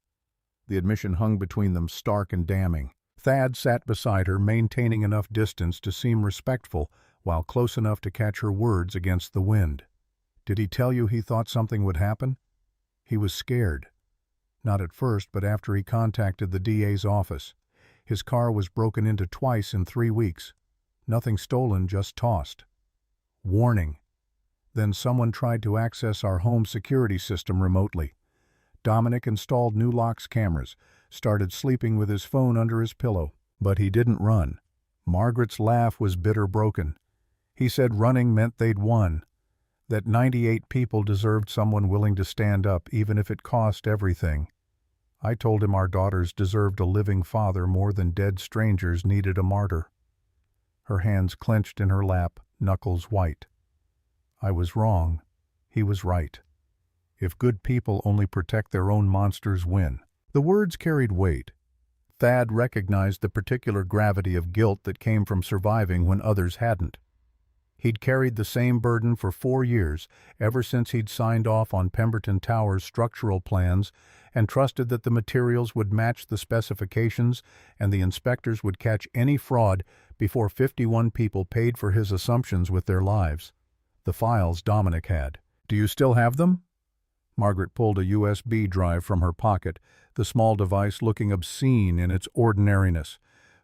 The admission hung between them, stark and damning. Thad sat beside her, maintaining enough distance to seem respectful, while close enough to catch her words against the wind. "Did he tell you he thought something would happen?" "He was scared. Not at first, but after he contacted the DA's office. His car was broken into twice in 3 weeks. Nothing stolen, just tossed. Warning. Then someone tried to access our home security system remotely. Dominic installed new locks cameras, started sleeping with his phone under his pillow. But he didn't run." Margaret's laugh was bitter broken. "He said running meant they'd won. That 98 people deserved someone willing to stand up, even if it cost everything. I told him our daughters deserved a living father more than dead strangers needed a martyr." Her hands clenched in her lap, knuckles white. "I was wrong. He was right. If good people only protect their own monsters win." The words carried weight. Thad recognized the particular gravity of guilt that came from surviving when others hadn't. He'd carried the same burden for 4 years, ever since he'd signed off on Pemberton Tower's structural plans and trusted that the materials would match the specifications and the inspectors would catch any fraud before 51 people paid for his assumptions with their lives. The files Dominic had. "Do you still have them?" Margaret pulled a USB drive from her pocket, the small device looking obscene in its ordinariness.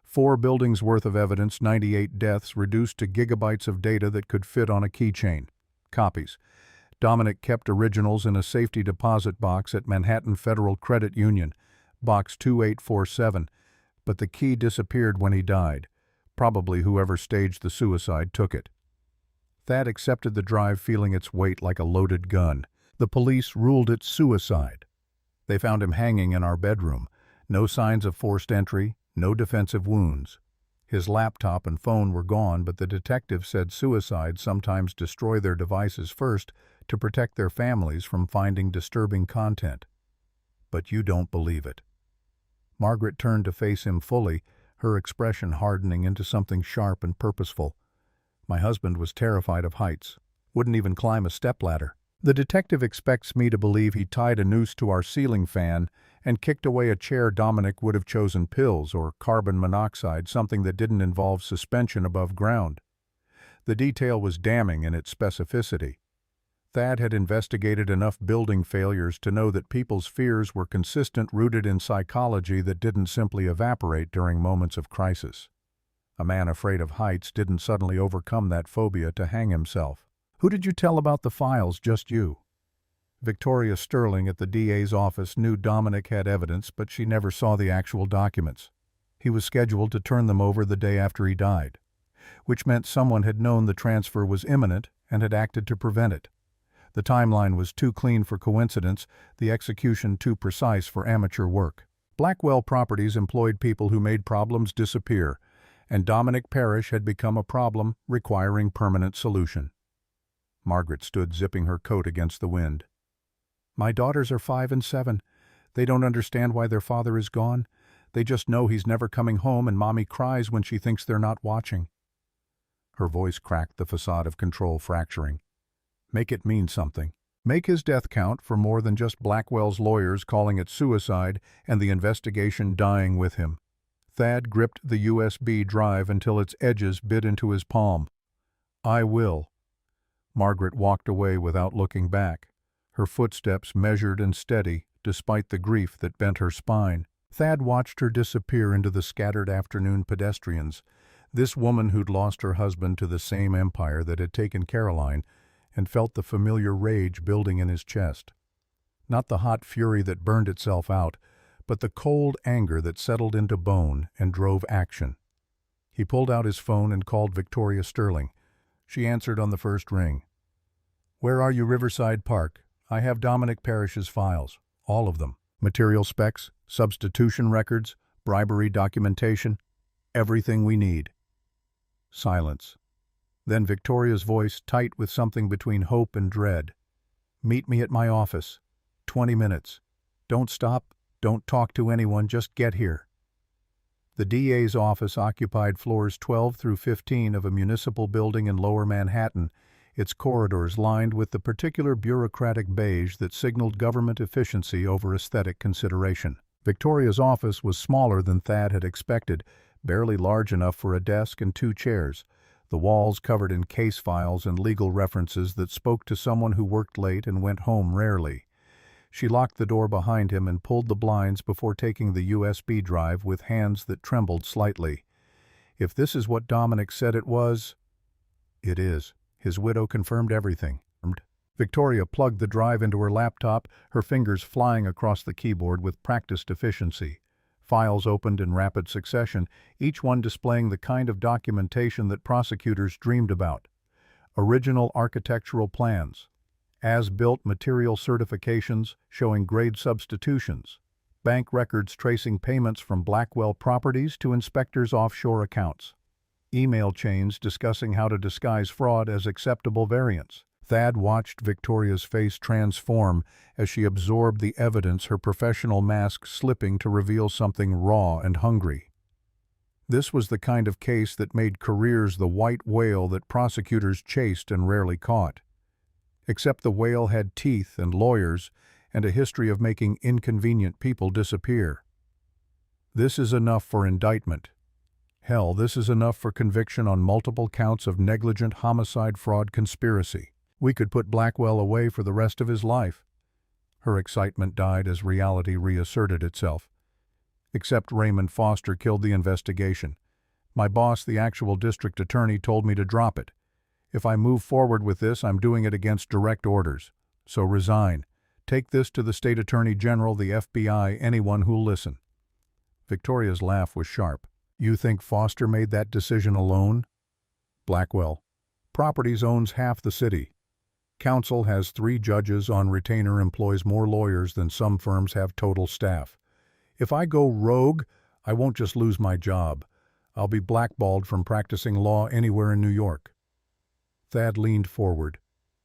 4 buildings worth of evidence, 98 deaths, reduced to gigabytes of data that could fit on a keychain. Copies. Dominic kept originals in a safety deposit box at Manhattan Federal Credit Union, box 2847, but the key disappeared when he died. Probably whoever staged the suicide took it. Thad accepted the drive, feeling its weight like a loaded gun. The police ruled it suicide. They found him hanging in our bedroom. No signs of forced entry, no defensive wounds. His laptop and phone were gone, but the detective said suicides sometimes destroy their devices first to protect their families from finding disturbing content. But you don't believe it. Margaret turned to face him fully, her expression hardening into something sharp and purposeful. "My husband was terrified of heights. Wouldn't even climb a stepladder. The detective expects me to believe he tied a noose to our ceiling fan and kicked away a chair. Dominic would have chosen pills or carbon monoxide, something that didn't involve suspension above ground." The detail was damning in its specificity. Thad had investigated enough building failures to know that people's fears were consistent, rooted in psychology that didn't simply evaporate during moments of crisis. A man afraid of heights didn't suddenly overcome that phobia to hang himself. "Who did you tell about the files? Just you?" Victoria Sterling at the DA's office knew Dominic had evidence, but she never saw the actual documents. He was scheduled to turn them over the day after he died, which meant someone had known the transfer was imminent and had acted to prevent it. The timeline was too clean for coincidence, the execution too precise for amateur work. Blackwell Properties employed people who made problems disappear, and Dominic Parrish had become a problem requiring permanent solution. Margaret stood zipping her coat against the wind. "My daughters are 5 and 7. They don't understand why their father is gone. They just know he's never coming home, and Mommy cries when she thinks they're not watching." Her voice cracked, the facade of control fracturing. "Make it mean something. Make his death count for more than just Blackwell's lawyers calling it suicide and the investigation dying with him." Thad gripped the USB drive until its edges bit into his palm. "I will." Margaret walked away without looking back, her footsteps measured and steady despite the grief that bent her spine. Thad watched her disappear into the scattered afternoon pedestrians, this woman who'd lost her husband to the same empire that had taken Caroline, and felt the familiar rage building in his chest. Not the hot fury that burned itself out, but the cold anger that settled into bone and drove action. He pulled out his phone and called Victoria Sterling. She answered on the first ring. "Where are you, Riverside Park? I have Dominic Parrish's files. All of them. Material specs, substitution records, bribery documentation, everything we need." Silence. Then Victoria's voice, tight with something between hope and dread. "Meet me at my office. 20 minutes. Don't stop, don't talk to anyone, just get here." The DA's office occupied floors 12 through 15 of a municipal building in Lower Manhattan, its corridors lined with the particular bureaucratic beige that signaled government efficiency over aesthetic consideration. Victoria's office was smaller than Thad had expected, barely large enough for a desk and 2 chairs, the walls covered in case files and legal references that spoke to someone who worked late and went home rarely. She locked the door behind him and pulled the blinds before taking the USB drive with hands that trembled slightly. If this is what Dominic said it was, it is. His widow confirmed everything. Victoria plugged the drive into her laptop, her fingers flying across the keyboard with practiced efficiency. Files opened in rapid succession, each one displaying the kind of documentation that prosecutors dreamed about. Original architectural plans, as-built material certifications showing grade substitutions, bank records tracing payments from Blackwell Properties to inspectors' offshore accounts, email chains discussing how to disguise fraud as acceptable variance. Thad watched Victoria's face transform as she absorbed the evidence, her professional mask slipping to reveal something raw and hungry. This was the kind of case that made careers the white whale that prosecutors chased and rarely caught. Except the whale had teeth and lawyers and a history of making inconvenient people disappear. This is enough for indictment. Hell, this is enough for conviction on multiple counts of negligent homicide fraud conspiracy. We could put Blackwell away for the rest of his life. Her excitement died as reality reasserted itself. Except Raymond Foster killed the investigation. My boss, the actual district attorney, told me to drop it. If I move forward with this, I'm doing it against direct orders. So resign. Take this to the state attorney general, the FBI, anyone who'll listen. Victoria's laugh was sharp. You think Foster made that decision alone? Blackwell Properties owns half the city. Council has 3 judges on retainer, employs more lawyers than some firms have total staff. If I go rogue, I won't just lose my job. I'll be blackballed from practicing law anywhere in New York. Thad leaned forward,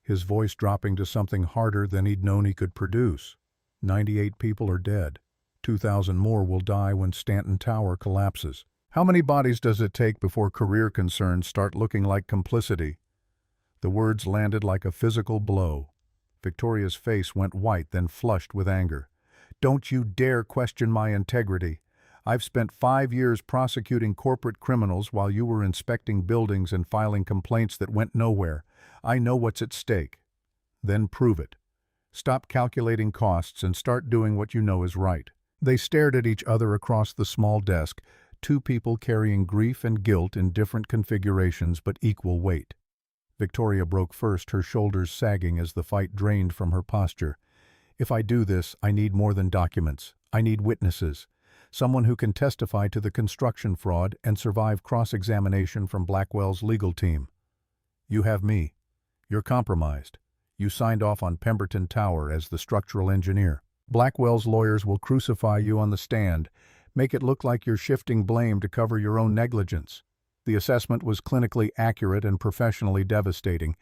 his voice dropping to something harder than he'd known he could produce. 98 people are dead. 2,000 more will die when Stanton Tower collapses. How many bodies does it take before career concerns start looking like complicity? The words landed like a physical blow. Victoria's face went white, then flushed with anger. Don't you dare question my integrity. I've spent 5 years prosecuting corporate criminals while you were inspecting buildings and filing complaints that went nowhere. I know what's at stake. Then prove it. Stop calculating costs and start doing what you know is right. They stared at each other across the small desk, 2 people carrying grief and guilt in different configurations but equal weight. Victoria broke first, her shoulders sagging as the fight drained from her posture. If I do this, I need more than documents. I need witnesses. Someone who can testify to the construction fraud and survive cross-examination from Blackwell's legal team. You have me. You're compromised. You signed off on Pemberton Tower as the structural engineer. Blackwell's lawyers will crucify you on the stand, make it look like you're shifting blame to cover your own negligence. The assessment was clinically accurate and professionally devastating.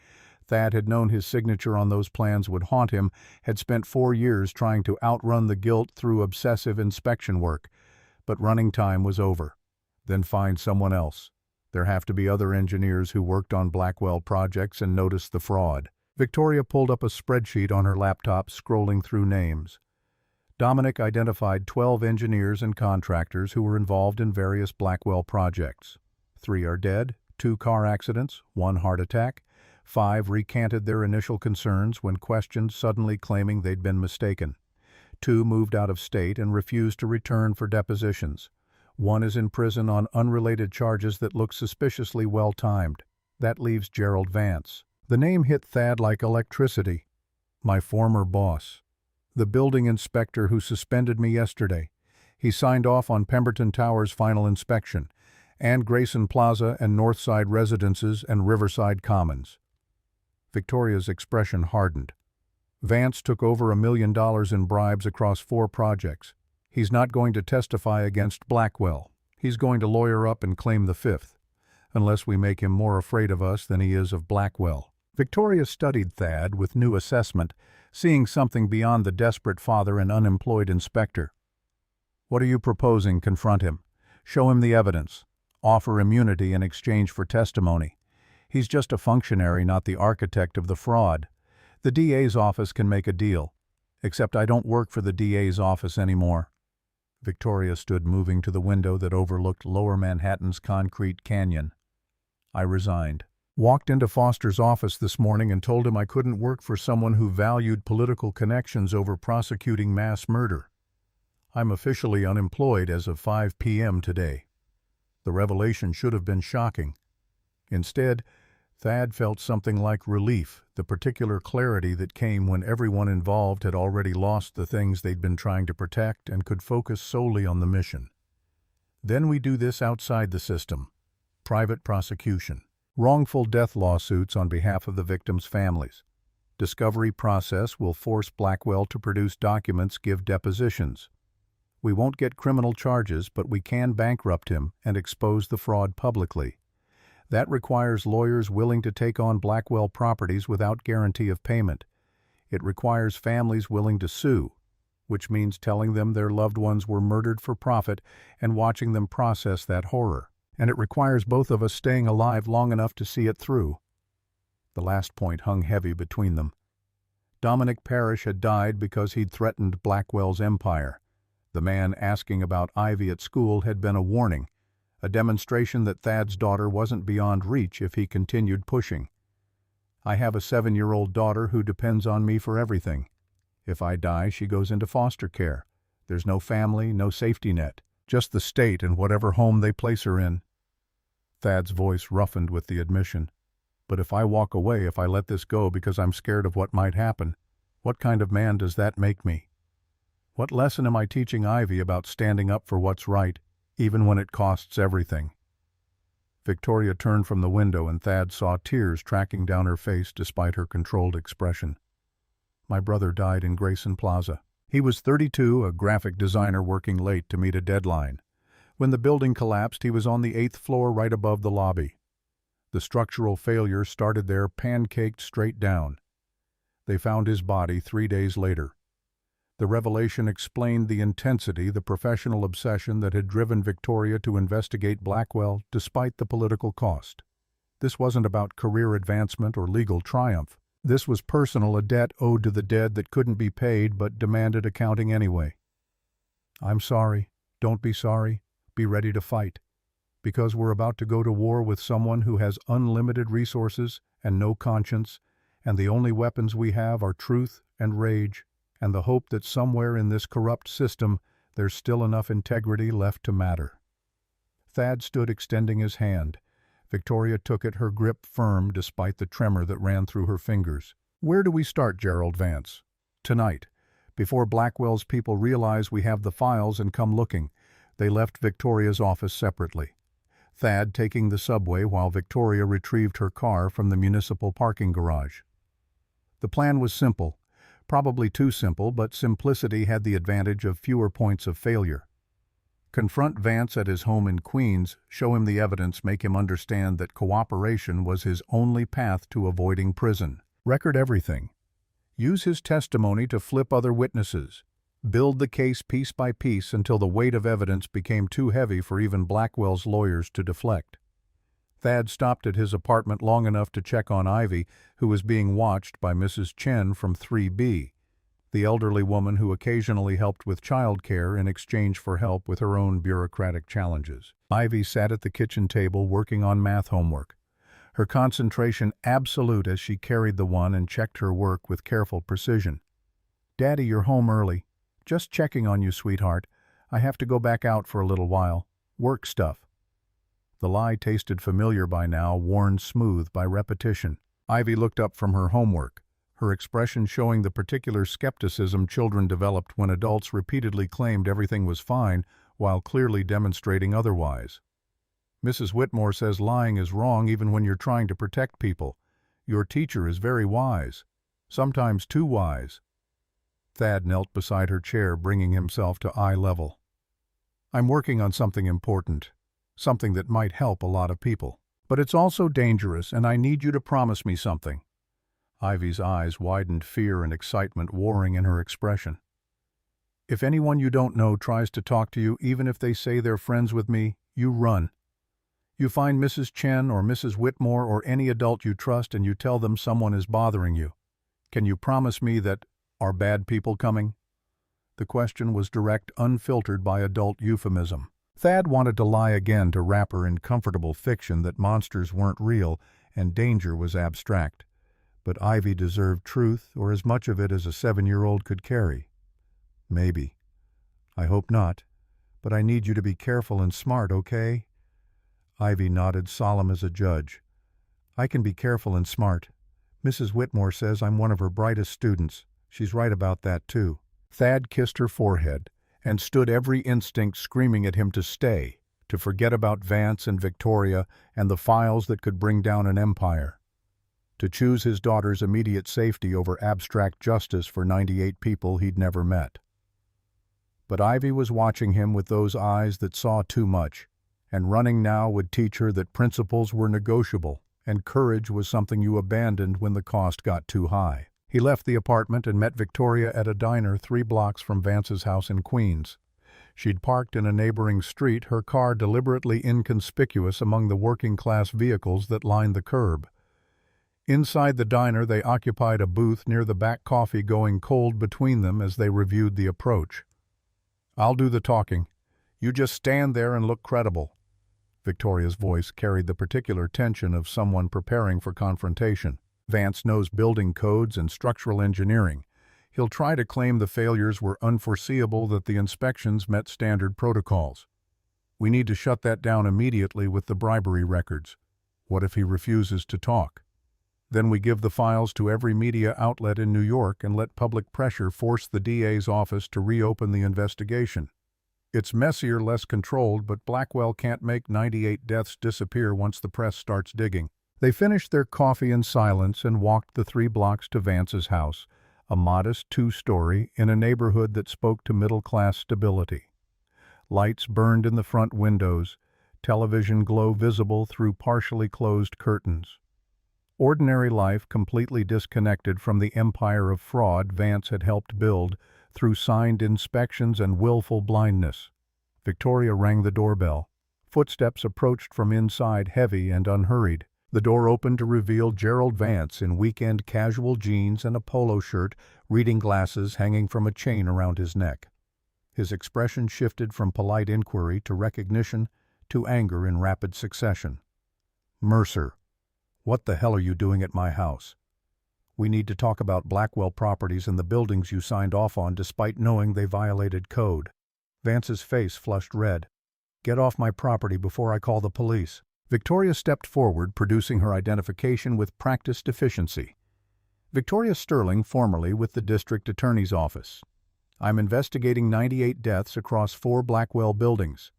Thad had known his signature on those plans would haunt him, had spent 4 years trying to outrun the guilt through obsessive inspection work. But running time was over. Then find someone else. There have to be other engineers who worked on Blackwell projects and noticed the fraud. Victoria pulled up a spreadsheet on her laptop, scrolling through names. Dominic identified 12 engineers and contractors who were involved in various Blackwell projects. 3 are dead, 2 car accidents, 1 heart attack. 5 recanted their initial concerns when questioned, suddenly claiming they'd been mistaken. 2 moved out of state and refused to return for depositions. 1 is in prison on unrelated charges that look suspiciously well-timed. That leaves Gerald Vance. The name hit Thad like electricity. My former boss. The building inspector who suspended me yesterday. He signed off on Pemberton Tower's final inspection, and Grayson Plaza and Northside Residences and Riverside Commons. Victoria's expression hardened. Vance took over $1 million in bribes across 4 projects. He's not going to testify against Blackwell. He's going to lawyer up and claim the 5th, unless we make him more afraid of us than he is of Blackwell. Victoria studied Thad with new assessment, seeing something beyond the desperate father and unemployed inspector. What are you proposing? Confront him. Show him the evidence. Offer immunity in exchange for testimony. He's just a functionary, not the architect of the fraud. The DA's office can make a deal. Except I don't work for the DA's office anymore. Victoria stood moving to the window that overlooked Lower Manhattan's concrete canyon. I resigned. Walked into Foster's office this morning and told him I couldn't work for someone who valued political connections over prosecuting mass murder. I'm officially unemployed as of 5 p.m. today. The revelation should have been shocking. Instead, Thad felt something like relief, the particular clarity that came when everyone involved had already lost the things they'd been trying to protect and could focus solely on the mission. Then we do this outside the system. Private prosecution. Wrongful death lawsuits on behalf of the victims' families. Discovery process will force Blackwell to produce documents, give depositions. We won't get criminal charges, but we can bankrupt him and expose the fraud publicly. That requires lawyers willing to take on Blackwell Properties without guarantee of payment. It requires families willing to sue, which means telling them their loved ones were murdered for profit and watching them process that horror. And it requires both of us staying alive long enough to see it through. The last point hung heavy between them. Dominic Parrish had died because he'd threatened Blackwell's empire. The man asking about Ivy at school had been a warning, a demonstration that Thad's daughter wasn't beyond reach if he continued pushing. I have a 7-year-old daughter who depends on me for everything. If I die, she goes into foster care. There's no family, no safety net, just the state and whatever home they place her in. Thad's voice roughened with the admission. But if I walk away, if I let this go because I'm scared of what might happen, what kind of man does that make me? What lesson am I teaching Ivy about standing up for what's right, even when it costs everything? Victoria turned from the window and Thad saw tears tracking down her face despite her controlled expression. My brother died in Grayson Plaza. He was 32, a graphic designer working late to meet a deadline. When the building collapsed, he was on the 8th floor right above the lobby. The structural failure started there, pancaked straight down. They found his body 3 days later. The revelation explained the intensity, the professional obsession that had driven Victoria to investigate Blackwell despite the political cost. This wasn't about career advancement or legal triumph. This was personal, a debt owed to the dead that couldn't be paid but demanded accounting anyway. I'm sorry. Don't be sorry. Be ready to fight. Because we're about to go to war with someone who has unlimited resources and no conscience, and the only weapons we have are truth and rage, and the hope that somewhere in this corrupt system there's still enough integrity left to matter. Thad stood extending his hand. Victoria took it, her grip firm despite the tremor that ran through her fingers. Where do we start, Gerald Vance? Tonight, before Blackwell's people realize we have the files and come looking. They left Victoria's office separately. Thad taking the subway while Victoria retrieved her car from the municipal parking garage. The plan was simple. Probably too simple, but simplicity had the advantage of fewer points of failure. Confront Vance at his home in Queens, show him the evidence, make him understand that cooperation was his only path to avoiding prison. Record everything. Use his testimony to flip other witnesses. Build the case piece by piece until the weight of evidence became too heavy for even Blackwell's lawyers to deflect. Thad stopped at his apartment long enough to check on Ivy, who was being watched by Mrs. Chen from 3B, the elderly woman who occasionally helped with child care in exchange for help with her own bureaucratic challenges. Ivy sat at the kitchen table working on math homework, her concentration absolute as she carried the one and checked her work with careful precision. "Daddy, you're home early. Just checking on you, sweetheart. I have to go back out for a little while. Work stuff." The lie tasted familiar by now, worn smooth by repetition. Ivy looked up from her homework, her expression showing the particular skepticism children developed when adults repeatedly claimed everything was fine while clearly demonstrating otherwise. "Mrs. Whitmore says lying is wrong even when you're trying to protect people. Your teacher is very wise, sometimes too wise." Thad knelt beside her chair, bringing himself to eye level. "I'm working on something important, something that might help a lot of people. But it's also dangerous, and I need you to promise me something." Ivy's eyes widened, fear and excitement warring in her expression. "If anyone you don't know tries to talk to you, even if they say they're friends with me, you run. You find Mrs. Chen or Mrs. Whitmore or any adult you trust and you tell them someone is bothering you. Can you promise me that are bad people coming?" The question was direct, unfiltered by adult euphemism. Thad wanted to lie again to wrap her in comfortable fiction that monsters weren't real and danger was abstract. But Ivy deserved truth, or as much of it as a 7-year-old could carry. "Maybe. I hope not. But I need you to be careful and smart, okay?" Ivy nodded, solemn as a judge. "I can be careful and smart. Mrs. Whitmore says I'm one of her brightest students. She's right about that, too." Thad kissed her forehead and stood, every instinct screaming at him to stay, to forget about Vance and Victoria and the files that could bring down an empire, to choose his daughter's immediate safety over abstract justice for 98 people he'd never met. But Ivy was watching him with those eyes that saw too much, and running now would teach her that principles were negotiable and courage was something you abandoned when the cost got too high. He left the apartment and met Victoria at a diner 3 blocks from Vance's house in Queens. She'd parked in a neighboring street, her car deliberately inconspicuous among the working-class vehicles that lined the curb. Inside the diner, they occupied a booth near the back, coffee going cold between them as they reviewed the approach. "I'll do the talking. You just stand there and look credible." Victoria's voice carried the particular tension of someone preparing for confrontation. "Vance knows building codes and structural engineering. He'll try to claim the failures were unforeseeable, that the inspections met standard protocols. We need to shut that down immediately with the bribery records. What if he refuses to talk? Then we give the files to every media outlet in New York and let public pressure force the DA's office to reopen the investigation. It's messier, less controlled, but Blackwell can't make 98 deaths disappear once the press starts digging." They finished their coffee in silence and walked the 3 blocks to Vance's house, a modest 2-story in a neighborhood that spoke to middle-class stability. Lights burned in the front windows, television glow visible through partially closed curtains. Ordinary life completely disconnected from the empire of fraud Vance had helped build through signed inspections and willful blindness. Victoria rang the doorbell. Footsteps approached from inside, heavy and unhurried. The door opened to reveal Gerald Vance in weekend casual jeans and a polo shirt, reading glasses hanging from a chain around his neck. His expression shifted from polite inquiry to recognition to anger in rapid succession. "Mercer, what the hell are you doing at my house? We need to talk about Blackwell Properties and the buildings you signed off on despite knowing they violated code." Vance's face flushed red. "Get off my property before I call the police." Victoria stepped forward, producing her identification with practiced efficiency. "Victoria Sterling, formerly with the District Attorney's Office. I'm investigating 98 deaths across 4 Blackwell buildings.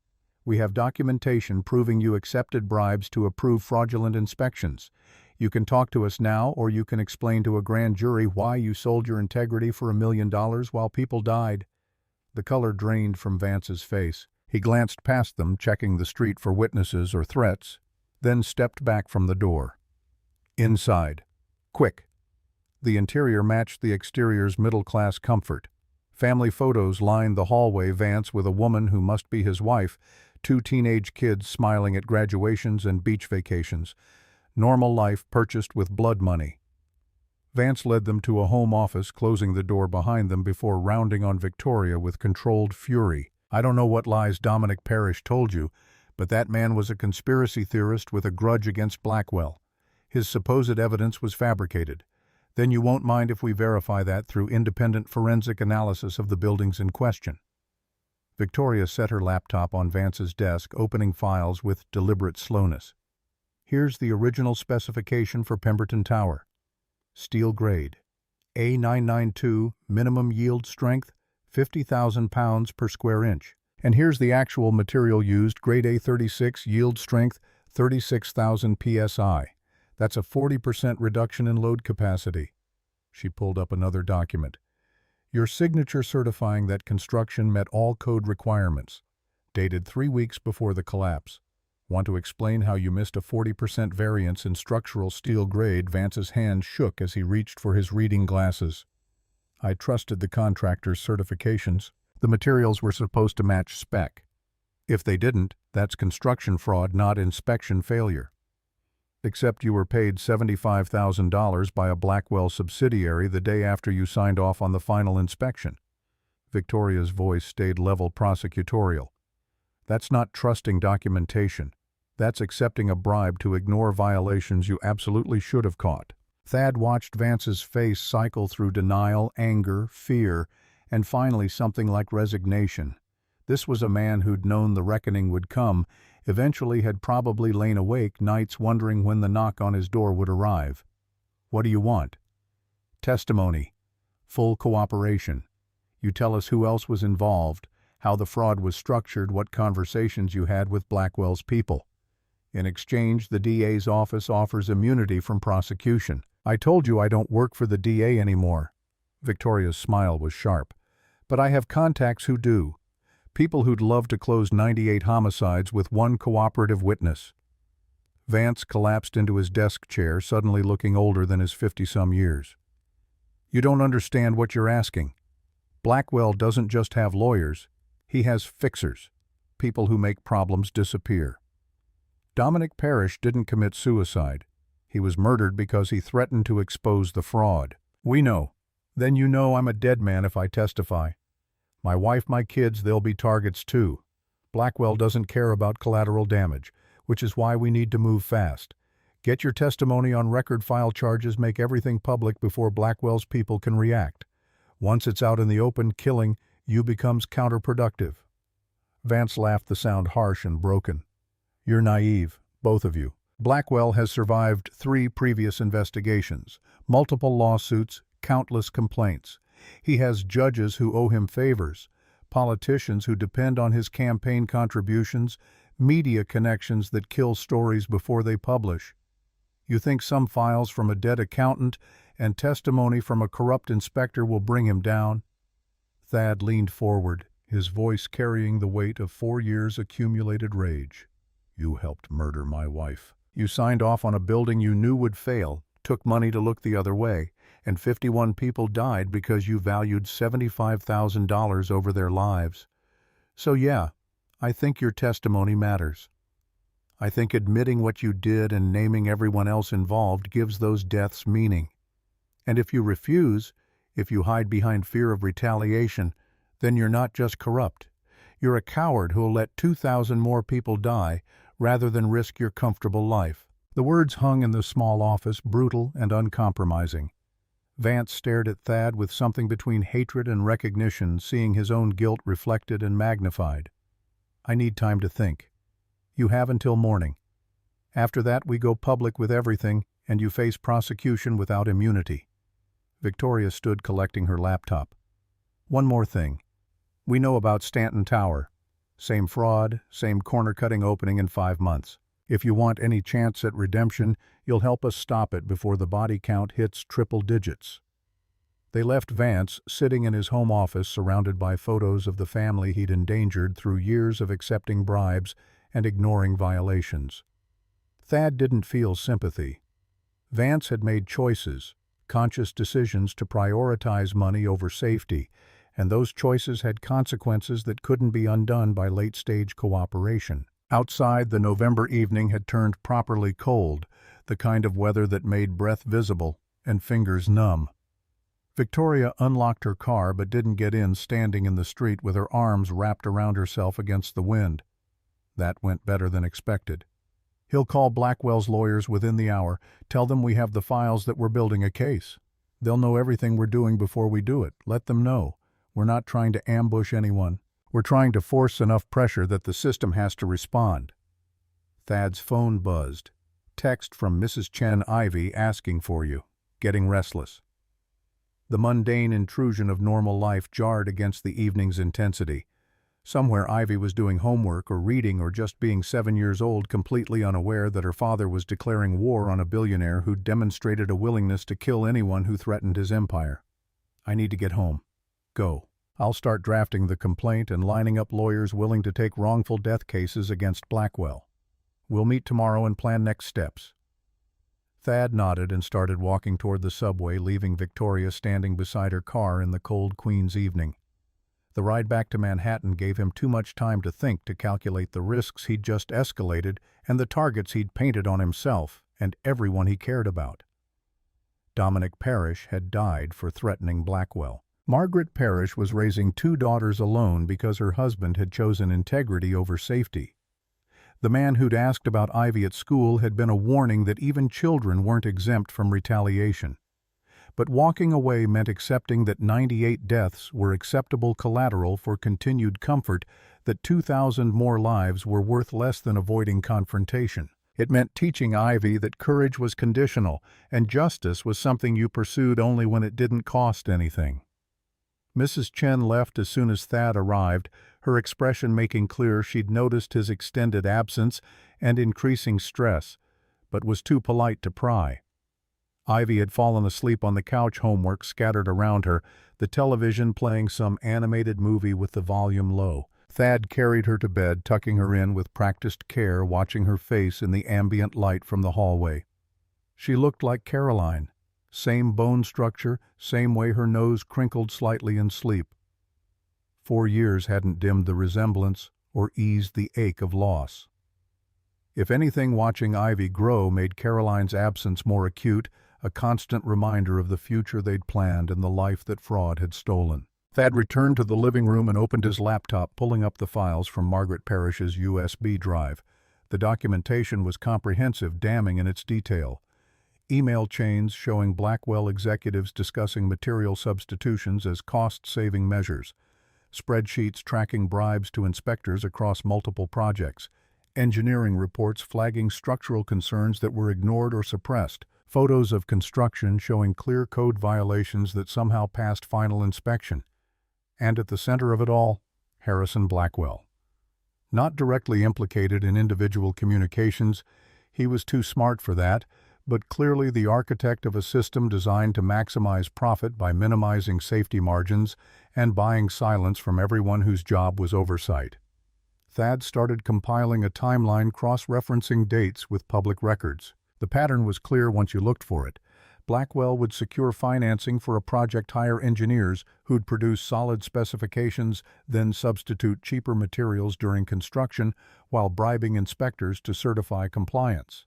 We have documentation proving you accepted bribes to approve fraudulent inspections. You can talk to us now, or you can explain to a grand jury why you sold your integrity for $1 million while people died." The color drained from Vance's face. He glanced past them, checking the street for witnesses or threats, then stepped back from the door. Inside. Quick. The interior matched the exterior's middle-class comfort. Family photos lined the hallway. Vance with a woman who must be his wife, 2 teenage kids smiling at graduations and beach vacations. Normal life purchased with blood money. Vance led them to a home office, closing the door behind them before rounding on Victoria with controlled fury. "I don't know what lies Dominic Parrish told you, but that man was a conspiracy theorist with a grudge against Blackwell. His supposed evidence was fabricated. Then you won't mind if we verify that through independent forensic analysis of the buildings in question." Victoria set her laptop on Vance's desk, opening files with deliberate slowness. "Here's the original specification for Pemberton Tower. Steel grade. A992, minimum yield strength, 50,000 pounds per square inch. And here's the actual material used, grade A36, yield strength, 36,000 psi. That's a 40% reduction in load capacity." She pulled up another document. "Your signature certifying that construction met all code requirements. Dated 3 weeks before the collapse. Want to explain how you missed a 40% variance in structural steel grade?" Vance's hand shook as he reached for his reading glasses. "I trusted the contractor's certifications. The materials were supposed to match spec. If they didn't, that's construction fraud, not inspection failure. Except you were paid $75,000 by a Blackwell subsidiary the day after you signed off on the final inspection." Victoria's voice stayed level prosecutorial. "That's not trusting documentation. That's accepting a bribe to ignore violations you absolutely should have caught." Thad watched Vance's face cycle through denial, anger, fear, and finally something like resignation. This was a man who'd known the reckoning would come, eventually had probably lain awake nights wondering when the knock on his door would arrive. "What do you want?" "Testimony. Full cooperation. You tell us who else was involved, how the fraud was structured, what conversations you had with Blackwell's people. In exchange, the DA's office offers immunity from prosecution." "I told you I don't work for the DA anymore." Victoria's smile was sharp. "But I have contacts who do. People who'd love to close 98 homicides with one cooperative witness." Vance collapsed into his desk chair, suddenly looking older than his 50-some years. "You don't understand what you're asking. Blackwell doesn't just have lawyers. He has fixers, people who make problems disappear. Dominic Parrish didn't commit suicide. He was murdered because he threatened to expose the fraud." "We know." "Then you know I'm a dead man if I testify. My wife, my kids, they'll be targets too. Blackwell doesn't care about collateral damage, which is why we need to move fast. Get your testimony on record, file charges, make everything public before Blackwell's people can react. Once it's out in the open, killing you becomes counterproductive." Vance laughed, the sound harsh and broken. "You're naive, both of you. Blackwell has survived 3 previous investigations, multiple lawsuits, countless complaints. He has judges who owe him favors, politicians who depend on his campaign contributions, media connections that kill stories before they publish. You think some files from a dead accountant and testimony from a corrupt inspector will bring him down?" Thad leaned forward, his voice carrying the weight of 4 years' accumulated rage. "You helped murder my wife. You signed off on a building you knew would fail, took money to look the other way, and 51 people died because you valued $75,000 over their lives. So yeah, I think your testimony matters. I think admitting what you did and naming everyone else involved gives those deaths meaning. And if you refuse, if you hide behind fear of retaliation, then you're not just corrupt. You're a coward who'll let 2,000 more people die rather than risk your comfortable life." The words hung in the small office, brutal and uncompromising. Vance stared at Thad with something between hatred and recognition, seeing his own guilt reflected and magnified. "I need time to think. You have until morning. After that, we go public with everything, and you face prosecution without immunity." Victoria stood collecting her laptop. "One more thing. We know about Stanton Tower. Same fraud, same corner-cutting opening in 5 months. If you want any chance at redemption, you'll help us stop it before the body count hits triple digits." They left Vance sitting in his home office surrounded by photos of the family he'd endangered through years of accepting bribes and ignoring violations. Thad didn't feel sympathy. Vance had made choices, conscious decisions to prioritize money over safety, and those choices had consequences that couldn't be undone by late-stage cooperation. Outside, the November evening had turned properly cold, the kind of weather that made breath visible and fingers numb. Victoria unlocked her car but didn't get in, standing in the street with her arms wrapped around herself against the wind. That went better than expected. "He'll call Blackwell's lawyers within the hour, tell them we have the files, that we're building a case. They'll know everything we're doing before we do it. Let them know. We're not trying to ambush anyone. We're trying to force enough pressure that the system has to respond." Thad's phone buzzed. "Text from Mrs. Chen Ivy asking for you. Getting restless." The mundane intrusion of normal life jarred against the evening's intensity. Somewhere Ivy was doing homework or reading or just being 7 years old, completely unaware that her father was declaring war on a billionaire who demonstrated a willingness to kill anyone who threatened his empire. "I need to get home. Go. I'll start drafting the complaint and lining up lawyers willing to take wrongful death cases against Blackwell. We'll meet tomorrow and plan next steps." Thad nodded and started walking toward the subway, leaving Victoria standing beside her car in the cold Queens evening. The ride back to Manhattan gave him too much time to think, to calculate the risks he'd just escalated and the targets he'd painted on himself and everyone he cared about. Dominic Parrish had died for threatening Blackwell. Margaret Parrish was raising 2 daughters alone because her husband had chosen integrity over safety. The man who'd asked about Ivy at school had been a warning that even children weren't exempt from retaliation. But walking away meant accepting that 98 deaths were acceptable collateral for continued comfort, that 2,000 more lives were worth less than avoiding confrontation. It meant teaching Ivy that courage was conditional and justice was something you pursued only when it didn't cost anything. Mrs. Chen left as soon as Thad arrived, her expression making clear she'd noticed his extended absence and increasing stress, but was too polite to pry. Ivy had fallen asleep on the couch, homework scattered around her, the television playing some animated movie with the volume low. Thad carried her to bed, tucking her in with practiced care, watching her face in the ambient light from the hallway. She looked like Caroline. Same bone structure, same way her nose crinkled slightly in sleep. 4 years hadn't dimmed the resemblance or eased the ache of loss. If anything, watching Ivy grow made Caroline's absence more acute, a constant reminder of the future they'd planned and the life that fraud had stolen. Thad returned to the living room and opened his laptop, pulling up the files from Margaret Parrish's USB drive. The documentation was comprehensive, damning in its detail. Email chains showing Blackwell executives discussing material substitutions as cost-saving measures. Spreadsheets tracking bribes to inspectors across multiple projects. Engineering reports flagging structural concerns that were ignored or suppressed. Photos of construction showing clear code violations that somehow passed final inspection. And at the center of it all, Harrison Blackwell. Not directly implicated in individual communications, he was too smart for that, but clearly the architect of a system designed to maximize profit by minimizing safety margins and buying silence from everyone whose job was oversight. Thad started compiling a timeline cross-referencing dates with public records. The pattern was clear once you looked for it. Blackwell would secure financing for a project, hire engineers who'd produce solid specifications, then substitute cheaper materials during construction while bribing inspectors to certify compliance.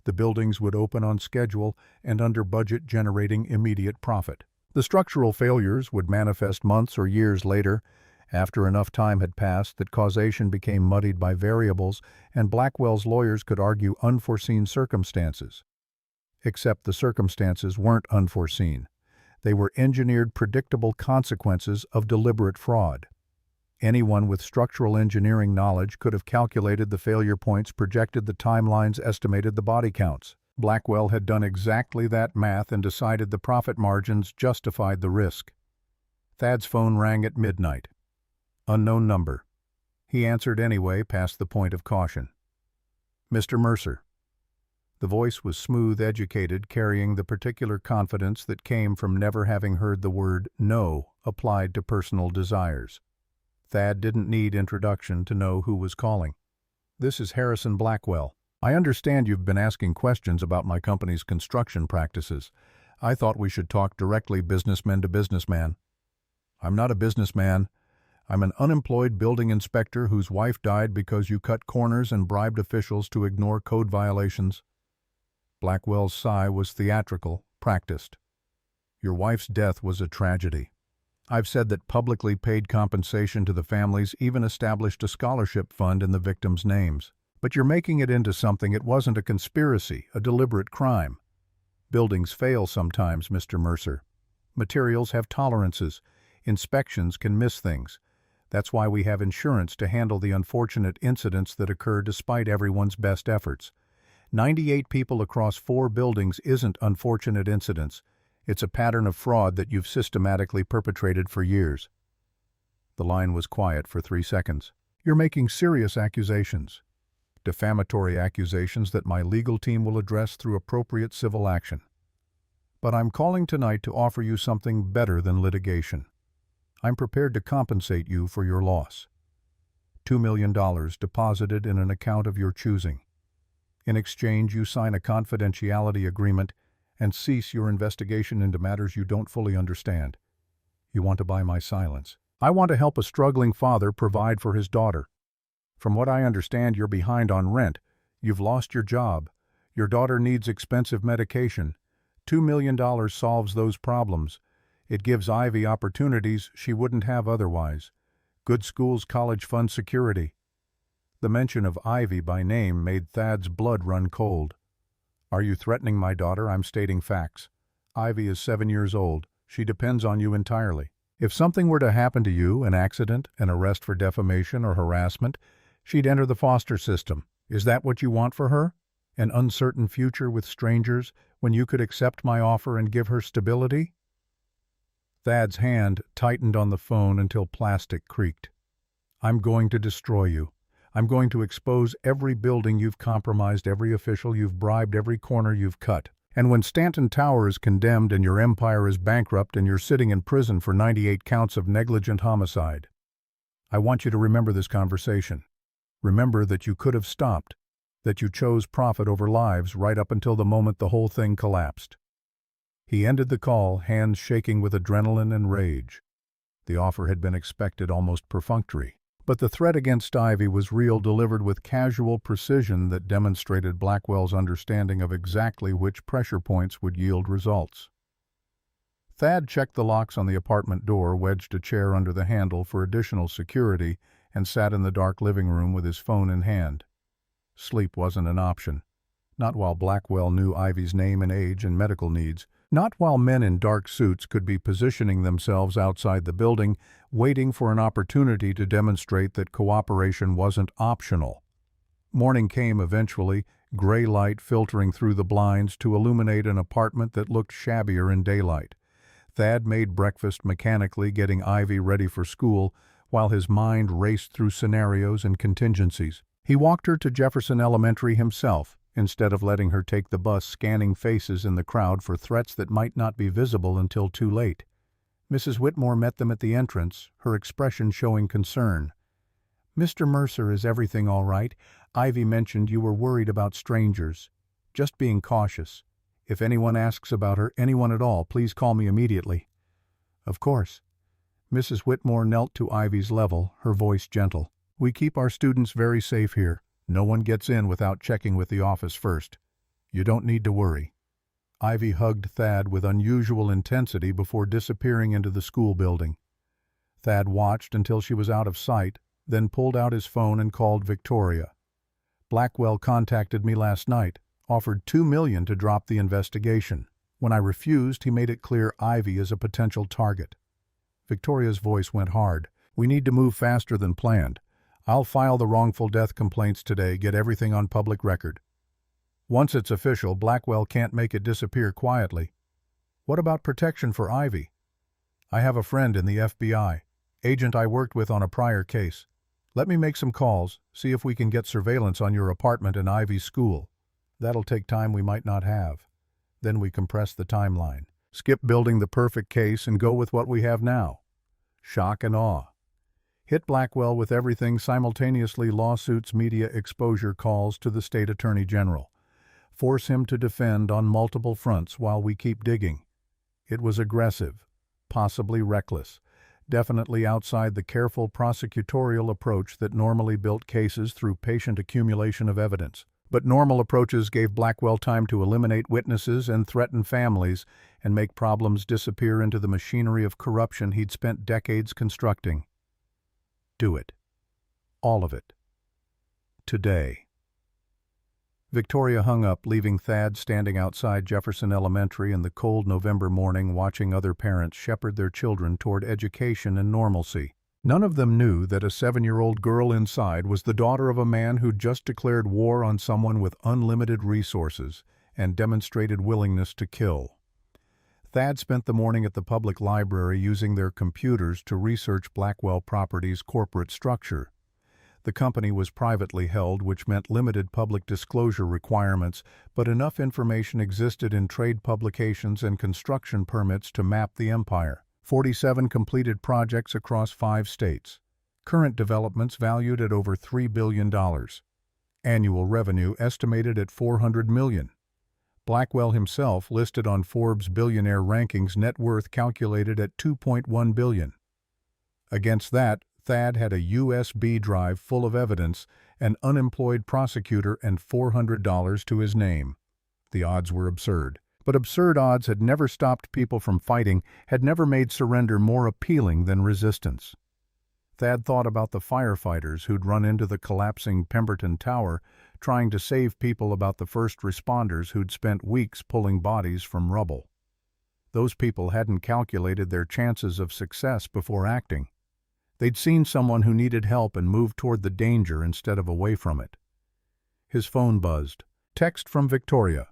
The buildings would open on schedule and under budget, generating immediate profit. The structural failures would manifest months or years later, after enough time had passed that causation became muddied by variables and Blackwell's lawyers could argue unforeseen circumstances. Except the circumstances weren't unforeseen. They were engineered, predictable consequences of deliberate fraud. Anyone with structural engineering knowledge could have calculated the failure points, projected the timelines, estimated the body counts. Blackwell had done exactly that math and decided the profit margins justified the risk. Thad's phone rang at midnight. Unknown number. He answered anyway, past the point of caution. Mr. Mercer. The voice was smooth, educated, carrying the particular confidence that came from never having heard the word no applied to personal desires. Thad didn't need introduction to know who was calling. This is Harrison Blackwell. I understand you've been asking questions about my company's construction practices. I thought we should talk directly businessman to businessman. I'm not a businessman. I'm an unemployed building inspector whose wife died because you cut corners and bribed officials to ignore code violations. Blackwell's sigh was theatrical, practiced. Your wife's death was a tragedy. I've said that publicly paid compensation to the families even established a scholarship fund in the victims' names. But you're making it into something it wasn't, a conspiracy, a deliberate crime. Buildings fail sometimes, Mr. Mercer. Materials have tolerances. Inspections can miss things. That's why we have insurance to handle the unfortunate incidents that occur despite everyone's best efforts. 98 people across 4 buildings isn't unfortunate incidents. It's a pattern of fraud that you've systematically perpetrated for years. The line was quiet for 3 seconds. You're making serious accusations. Defamatory accusations that my legal team will address through appropriate civil action. But I'm calling tonight to offer you something better than litigation. I'm prepared to compensate you for your loss. $2 million deposited in an account of your choosing. In exchange, you sign a confidentiality agreement and cease your investigation into matters you don't fully understand. You want to buy my silence. I want to help a struggling father provide for his daughter. From what I understand, you're behind on rent. You've lost your job. Your daughter needs expensive medication. $2 million solves those problems. It gives Ivy opportunities she wouldn't have otherwise. Good schools, college fund security. The mention of Ivy by name made Thad's blood run cold. Are you threatening my daughter? I'm stating facts. Ivy is 7 years old. She depends on you entirely. If something were to happen to you, an accident, an arrest for defamation or harassment, she'd enter the foster system. Is that what you want for her? An uncertain future with strangers when you could accept my offer and give her stability? Thad's hand tightened on the phone until plastic creaked. I'm going to destroy you. I'm going to expose every building you've compromised, every official you've bribed, every corner you've cut. And when Stanton Tower is condemned and your empire is bankrupt and you're sitting in prison for 98 counts of negligent homicide, I want you to remember this conversation. Remember that you could have stopped, that you chose profit over lives right up until the moment the whole thing collapsed. He ended the call, hands shaking with adrenaline and rage. The offer had been expected, almost perfunctory. But the threat against Ivy was real, delivered with casual precision that demonstrated Blackwell's understanding of exactly which pressure points would yield results. Thad checked the locks on the apartment door, wedged a chair under the handle for additional security, and sat in the dark living room with his phone in hand. Sleep wasn't an option. Not while Blackwell knew Ivy's name and age and medical needs. Not while men in dark suits could be positioning themselves outside the building, waiting for an opportunity to demonstrate that cooperation wasn't optional. Morning came eventually, gray light filtering through the blinds to illuminate an apartment that looked shabbier in daylight. Thad made breakfast mechanically, getting Ivy ready for school, while his mind raced through scenarios and contingencies. He walked her to Jefferson Elementary himself, instead of letting her take the bus, scanning faces in the crowd for threats that might not be visible until too late. Mrs. Whitmore met them at the entrance, her expression showing concern. "Mr. Mercer, is everything all right? Ivy mentioned you were worried about strangers. Just being cautious. If anyone asks about her, anyone at all, please call me immediately." "Of course." Mrs. Whitmore knelt to Ivy's level, her voice gentle. "We keep our students very safe here. No one gets in without checking with the office first. You don't need to worry." Ivy hugged Thad with unusual intensity before disappearing into the school building. Thad watched until she was out of sight, then pulled out his phone and called Victoria. "Blackwell contacted me last night, offered $2 million to drop the investigation. When I refused, he made it clear Ivy is a potential target." Victoria's voice went hard. "We need to move faster than planned. I'll file the wrongful death complaints today, get everything on public record. Once it's official, Blackwell can't make it disappear quietly." "What about protection for Ivy?" "I have a friend in the FBI, agent I worked with on a prior case. Let me make some calls, see if we can get surveillance on your apartment and Ivy's school. That'll take time we might not have. Then we compress the timeline. Skip building the perfect case and go with what we have now. Shock and awe. Hit Blackwell with everything simultaneously: lawsuits, media exposure, calls to the state attorney general. Force him to defend on multiple fronts while we keep digging. It was aggressive, possibly reckless, definitely outside the careful prosecutorial approach that normally built cases through patient accumulation of evidence. But normal approaches gave Blackwell time to eliminate witnesses and threaten families and make problems disappear into the machinery of corruption he'd spent decades constructing. Do it. All of it. Today. Victoria hung up, leaving Thad standing outside Jefferson Elementary in the cold November morning, watching other parents shepherd their children toward education and normalcy. None of them knew that a 7-year-old girl inside was the daughter of a man who'd just declared war on someone with unlimited resources and demonstrated willingness to kill. Thad spent the morning at the public library using their computers to research Blackwell Properties' corporate structure. The company was privately held, which meant limited public disclosure requirements, but enough information existed in trade publications and construction permits to map the empire. 47 completed projects across 5 states. Current developments valued at over $3 billion. Annual revenue estimated at $400 million. Blackwell himself listed on Forbes' billionaire rankings, net worth calculated at $2.1 billion. Against that, Thad had a USB drive full of evidence, an unemployed prosecutor, and $400 to his name. The odds were absurd. But absurd odds had never stopped people from fighting, had never made surrender more appealing than resistance. Thad thought about the firefighters who'd run into the collapsing Pemberton Tower, trying to save people, about the first responders who'd spent weeks pulling bodies from rubble. Those people hadn't calculated their chances of success before acting. They'd seen someone who needed help and moved toward the danger instead of away from it. His phone buzzed. Text from Victoria.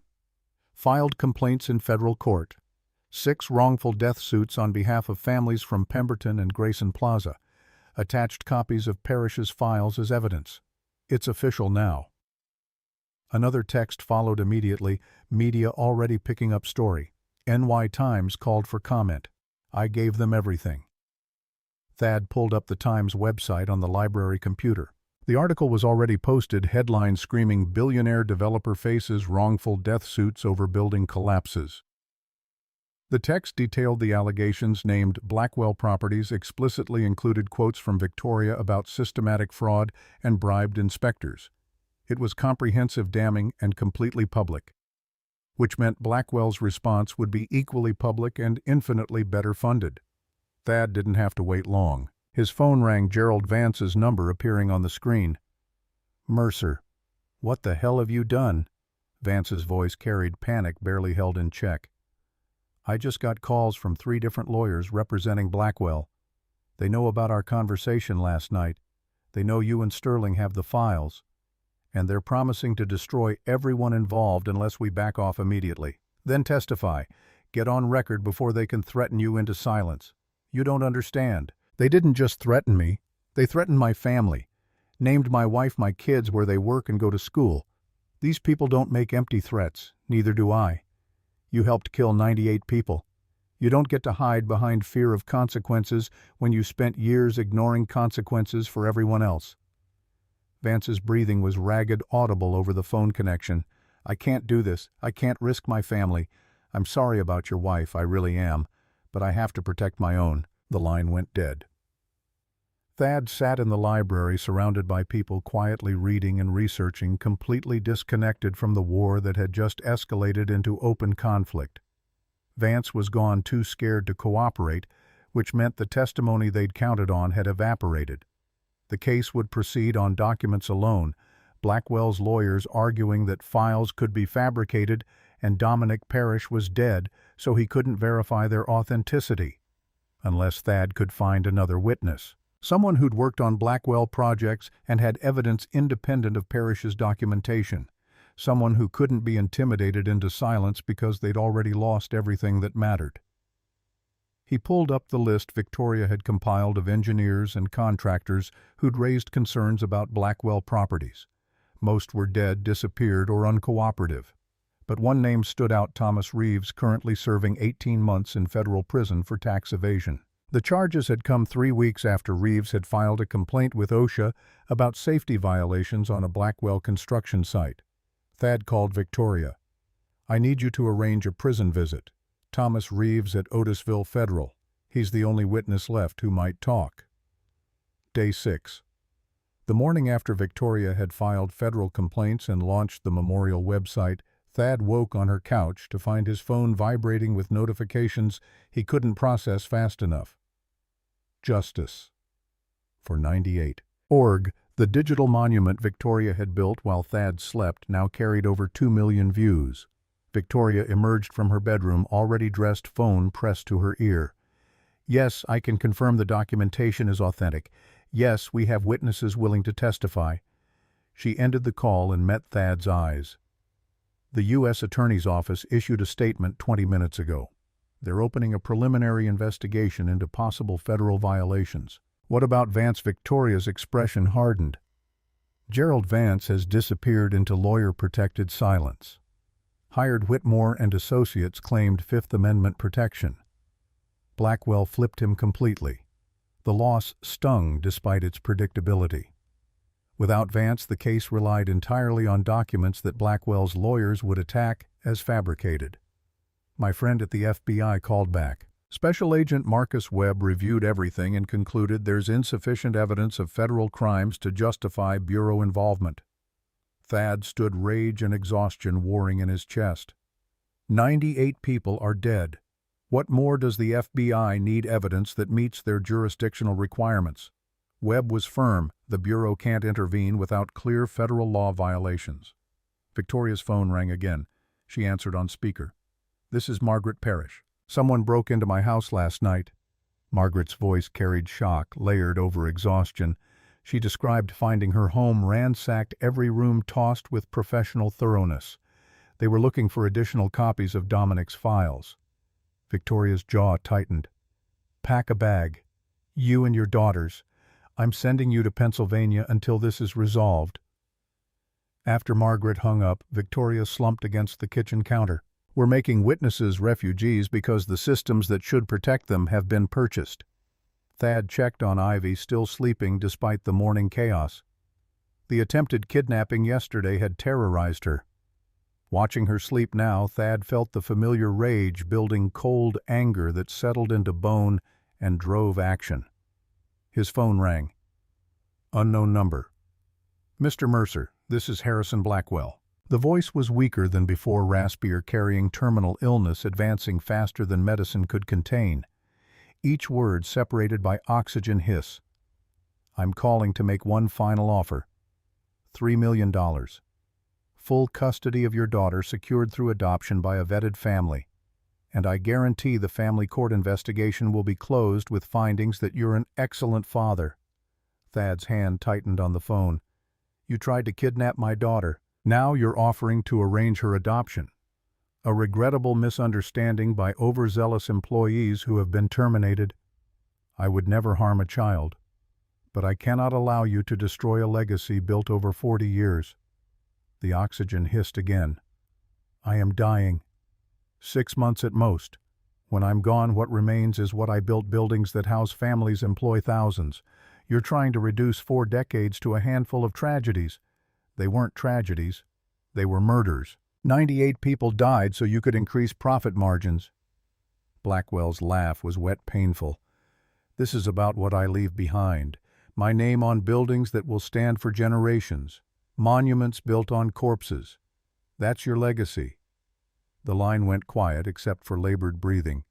Filed complaints in federal court. 6 wrongful death suits on behalf of families from Pemberton and Grayson Plaza. Attached copies of Parrish's files as evidence. It's official now. Another text followed immediately, media already picking up story. NY Times called for comment. I gave them everything. Thad pulled up the Times website on the library computer. The article was already posted, headline screaming, "Billionaire developer faces wrongful death suits over building collapses." The text detailed the allegations, named Blackwell Properties, explicitly included quotes from Victoria about systematic fraud and bribed inspectors. It was comprehensive, damning, and completely public, which meant Blackwell's response would be equally public and infinitely better funded. Thad didn't have to wait long. His phone rang, Gerald Vance's number appearing on the screen. Mercer. What the hell have you done? Vance's voice carried panic barely held in check. I just got calls from 3 different lawyers representing Blackwell. They know about our conversation last night. They know you and Sterling have the files. And they're promising to destroy everyone involved unless we back off immediately. Then testify. Get on record before they can threaten you into silence. You don't understand. They didn't just threaten me. They threatened my family. Named my wife, my kids, where they work and go to school. These people don't make empty threats. Neither do I. You helped kill 98 people. You don't get to hide behind fear of consequences when you spent years ignoring consequences for everyone else. Vance's breathing was ragged, audible over the phone connection. I can't do this. I can't risk my family. I'm sorry about your wife, I really am. But I have to protect my own. The line went dead. Thad sat in the library, surrounded by people quietly reading and researching, completely disconnected from the war that had just escalated into open conflict. Vance was gone, too scared to cooperate, which meant the testimony they'd counted on had evaporated. The case would proceed on documents alone, Blackwell's lawyers arguing that files could be fabricated and Dominic Parrish was dead, so he couldn't verify their authenticity. Unless Thad could find another witness. Someone who'd worked on Blackwell projects and had evidence independent of Parrish's documentation. Someone who couldn't be intimidated into silence because they'd already lost everything that mattered. He pulled up the list Victoria had compiled of engineers and contractors who'd raised concerns about Blackwell Properties. Most were dead, disappeared, or uncooperative. But one name stood out: Thomas Reeves, currently serving 18 months in federal prison for tax evasion. The charges had come 3 weeks after Reeves had filed a complaint with OSHA about safety violations on a Blackwell construction site. Thad called Victoria. "I need you to arrange a prison visit. Thomas Reeves at Otisville Federal. He's the only witness left who might talk." Day 6. The morning after Victoria had filed federal complaints and launched the memorial website, Thad woke on her couch to find his phone vibrating with notifications he couldn't process fast enough. Justice for 98. Org, the digital monument Victoria had built while Thad slept, now carried over 2 million views. Victoria emerged from her bedroom, already dressed, phone pressed to her ear. "Yes, I can confirm the documentation is authentic. Yes, we have witnesses willing to testify." She ended the call and met Thad's eyes. "The U.S. Attorney's Office issued a statement 20 minutes ago. They're opening a preliminary investigation into possible federal violations." "What about Vance?" Victoria's expression hardened. "Gerald Vance has disappeared into lawyer-protected silence. Hired Whitmore and Associates claimed Fifth Amendment protection. Blackwell flipped him completely. The loss stung despite its predictability. Without Vance, the case relied entirely on documents that Blackwell's lawyers would attack as fabricated." My friend at the FBI called back. "Special Agent Marcus Webb reviewed everything and concluded there's insufficient evidence of federal crimes to justify Bureau involvement." Thad stood, rage and exhaustion warring in his chest. 98 people are dead. What more does the FBI need? Evidence that meets their jurisdictional requirements. Webb was firm: the Bureau can't intervene without clear federal law violations. Victoria's phone rang again. She answered on speaker. "This is Margaret Parrish. Someone broke into my house last night." Margaret's voice carried shock, layered over exhaustion. She described finding her home ransacked, every room tossed with professional thoroughness. They were looking for additional copies of Dominic's files. Victoria's jaw tightened. "Pack a bag. You and your daughters. I'm sending you to Pennsylvania until this is resolved." After Margaret hung up, Victoria slumped against the kitchen counter. "We're making witnesses refugees because the systems that should protect them have been purchased." Thad checked on Ivy, still sleeping despite the morning chaos. The attempted kidnapping yesterday had terrorized her. Watching her sleep now, Thad felt the familiar rage building, cold anger that settled into bone and drove action. His phone rang. Unknown number. "Mr. Mercer, this is Harrison Blackwell." The voice was weaker than before, raspier, carrying terminal illness advancing faster than medicine could contain. Each word separated by oxygen hiss. "I'm calling to make one final offer. $3 million. Full custody of your daughter secured through adoption by a vetted family. And I guarantee the family court investigation will be closed with findings that you're an excellent father." Thad's hand tightened on the phone. "You tried to kidnap my daughter. Now you're offering to arrange her adoption. A regrettable misunderstanding by overzealous employees who have been terminated. I would never harm a child, but I cannot allow you to destroy a legacy built over 40 years. The oxygen hissed again. "I am dying. 6 months at most. When I'm gone, what remains is what I built: buildings that house families, employ thousands. You're trying to reduce 4 decades to a handful of tragedies. They weren't tragedies. They were murders. 98 people died so you could increase profit margins." Blackwell's laugh was wet, painful. "This is about what I leave behind. My name on buildings that will stand for generations. Monuments built on corpses. That's your legacy." The line went quiet except for labored breathing.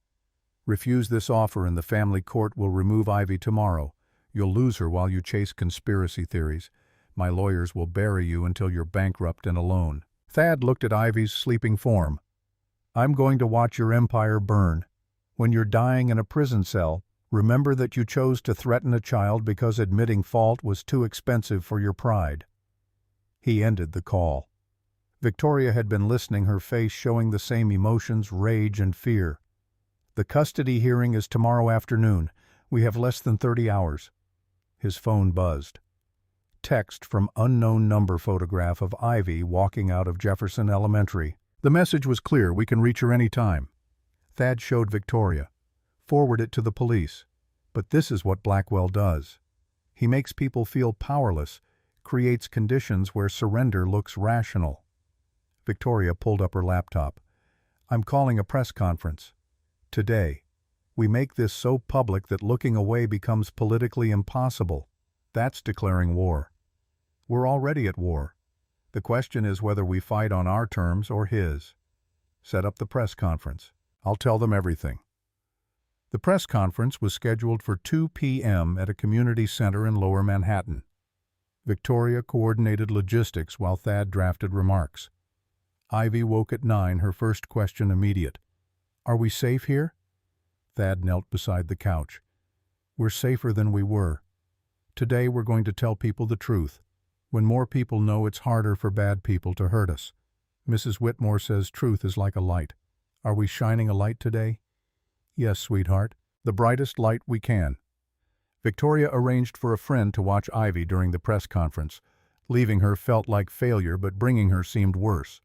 "Refuse this offer and the family court will remove Ivy tomorrow. You'll lose her while you chase conspiracy theories. My lawyers will bury you until you're bankrupt and alone." Thad looked at Ivy's sleeping form. "I'm going to watch your empire burn. When you're dying in a prison cell, remember that you chose to threaten a child because admitting fault was too expensive for your pride." He ended the call. Victoria had been listening, her face showing the same emotions, rage and fear. The custody hearing is tomorrow afternoon. We have less than 30 hours. His phone buzzed. Text from unknown number photograph of Ivy walking out of Jefferson Elementary. The message was clear. We can reach her any time. Thad showed Victoria. Forward it to the police. But this is what Blackwell does. He makes people feel powerless, creates conditions where surrender looks rational. Victoria pulled up her laptop. I'm calling a press conference. Today. We make this so public that looking away becomes politically impossible. That's declaring war. We're already at war. The question is whether we fight on our terms or his. Set up the press conference. I'll tell them everything. The press conference was scheduled for 2 p.m. at a community center in Lower Manhattan. Victoria coordinated logistics while Thad drafted remarks. Ivy woke at 9, her first question immediate. Are we safe here? Thad knelt beside the couch. We're safer than we were. Today we're going to tell people the truth. When more people know, it's harder for bad people to hurt us. Mrs. Whitmore says truth is like a light. Are we shining a light today? Yes, sweetheart. The brightest light we can. Victoria arranged for a friend to watch Ivy during the press conference. Leaving her felt like failure, but bringing her seemed worse.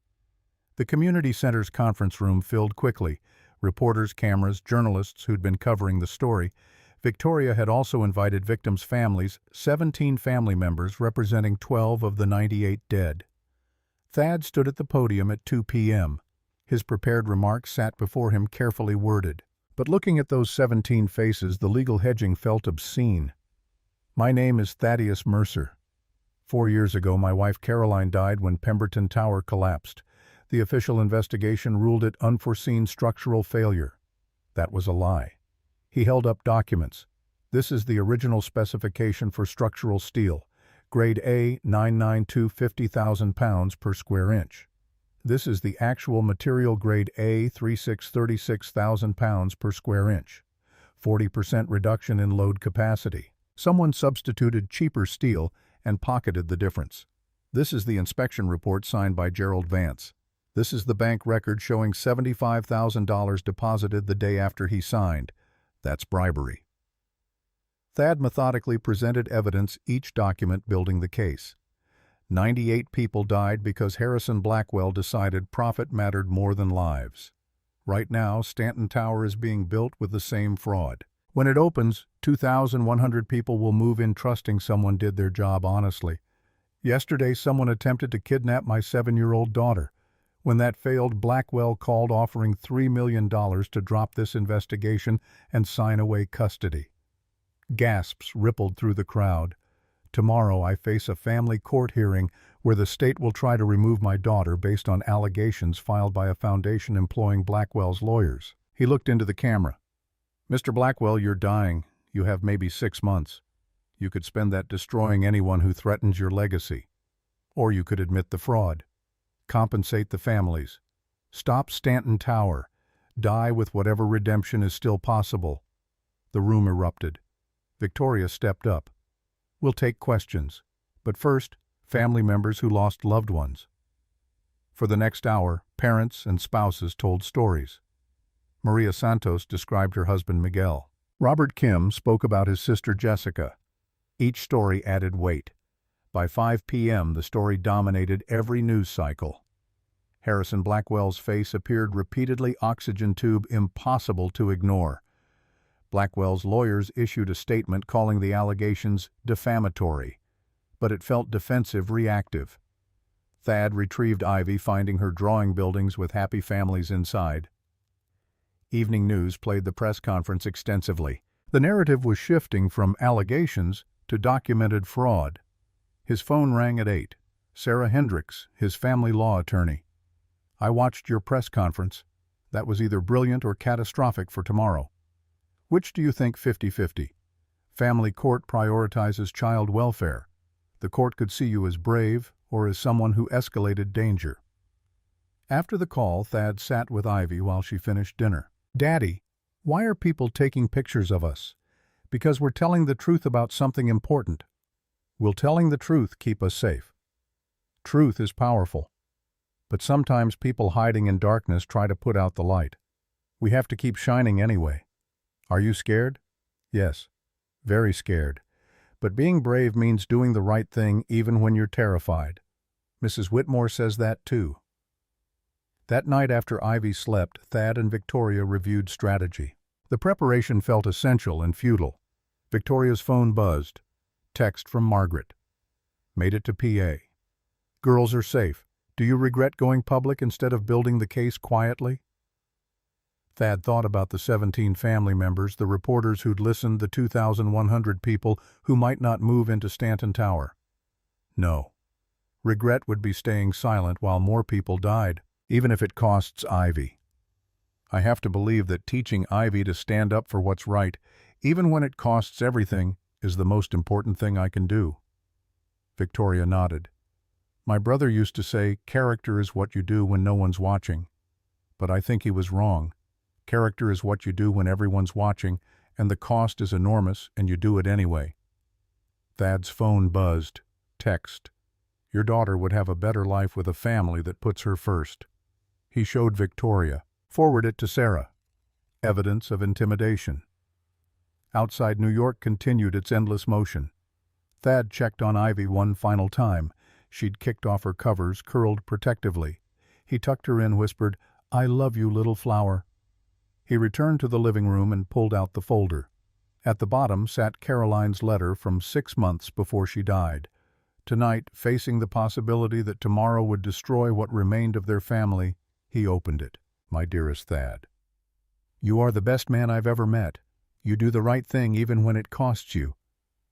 The community center's conference room filled quickly. Reporters, cameras, journalists who'd been covering the story. Victoria had also invited victims' families, 17 family members representing 12 of the 98 dead. Thad stood at the podium at 2 p.m. His prepared remarks sat before him, carefully worded. But looking at those 17 faces, the legal hedging felt obscene. My name is Thaddeus Mercer. 4 years ago, my wife Caroline died when Pemberton Tower collapsed. The official investigation ruled it unforeseen structural failure. That was a lie. He held up documents. This is the original specification for structural steel. Grade A, 992, 50,000 pounds per square inch. This is the actual material grade A, 36,000 pounds per square inch. 40% reduction in load capacity. Someone substituted cheaper steel and pocketed the difference. This is the inspection report signed by Gerald Vance. This is the bank record showing $75,000 deposited the day after he signed. That's bribery. Thad methodically presented evidence, each document building the case. 98 people died because Harrison Blackwell decided profit mattered more than lives. Right now, Stanton Tower is being built with the same fraud. When it opens, 2,100 people will move in trusting someone did their job honestly. Yesterday, someone attempted to kidnap my 7-year-old daughter. When that failed, Blackwell called offering $3 million to drop this investigation and sign away custody. Gasps rippled through the crowd. Tomorrow I face a family court hearing where the state will try to remove my daughter based on allegations filed by a foundation employing Blackwell's lawyers. He looked into the camera. Mr. Blackwell, you're dying. You have maybe 6 months. You could spend that destroying anyone who threatens your legacy. Or you could admit the fraud. Compensate the families. Stop Stanton Tower. Die with whatever redemption is still possible. The room erupted. Victoria stepped up. We'll take questions. But first, family members who lost loved ones. For the next hour, parents and spouses told stories. Maria Santos described her husband Miguel. Robert Kim spoke about his sister Jessica. Each story added weight. By 5 p.m., the story dominated every news cycle. Harrison Blackwell's face appeared repeatedly, oxygen tube impossible to ignore. Blackwell's lawyers issued a statement calling the allegations defamatory, but it felt defensive, reactive. Thad retrieved Ivy, finding her drawing buildings with happy families inside. Evening News played the press conference extensively. The narrative was shifting from allegations to documented fraud. His phone rang at 8. Sarah Hendricks, his family law attorney. I watched your press conference. That was either brilliant or catastrophic for tomorrow. Which do you think 50-50? Family court prioritizes child welfare. The court could see you as brave or as someone who escalated danger. After the call, Thad sat with Ivy while she finished dinner. Daddy, why are people taking pictures of us? Because we're telling the truth about something important. Will telling the truth keep us safe? Truth is powerful. But sometimes people hiding in darkness try to put out the light. We have to keep shining anyway. Are you scared? Yes, very scared. But being brave means doing the right thing even when you're terrified. Mrs. Whitmore says that too. That night after Ivy slept, Thad and Victoria reviewed strategy. The preparation felt essential and futile. Victoria's phone buzzed. Text from Margaret. Made it to PA. Girls are safe. Do you regret going public instead of building the case quietly? Thad thought about the 17 family members, the reporters who'd listened, the 2,100 people who might not move into Stanton Tower. No. Regret would be staying silent while more people died, even if it costs Ivy. I have to believe that teaching Ivy to stand up for what's right, even when it costs everything, is the most important thing I can do. Victoria nodded. My brother used to say, character is what you do when no one's watching. But I think he was wrong. Character is what you do when everyone's watching, and the cost is enormous, and you do it anyway. Thad's phone buzzed. Text. Your daughter would have a better life with a family that puts her first. He showed Victoria. Forward it to Sarah. Evidence of intimidation. Outside New York continued its endless motion. Thad checked on Ivy one final time. She'd kicked off her covers, curled protectively. He tucked her in, whispered, I love you, little flower. He returned to the living room and pulled out the folder. At the bottom sat Caroline's letter from 6 months before she died. Tonight, facing the possibility that tomorrow would destroy what remained of their family, he opened it. My dearest Thad. You are the best man I've ever met. You do the right thing even when it costs you.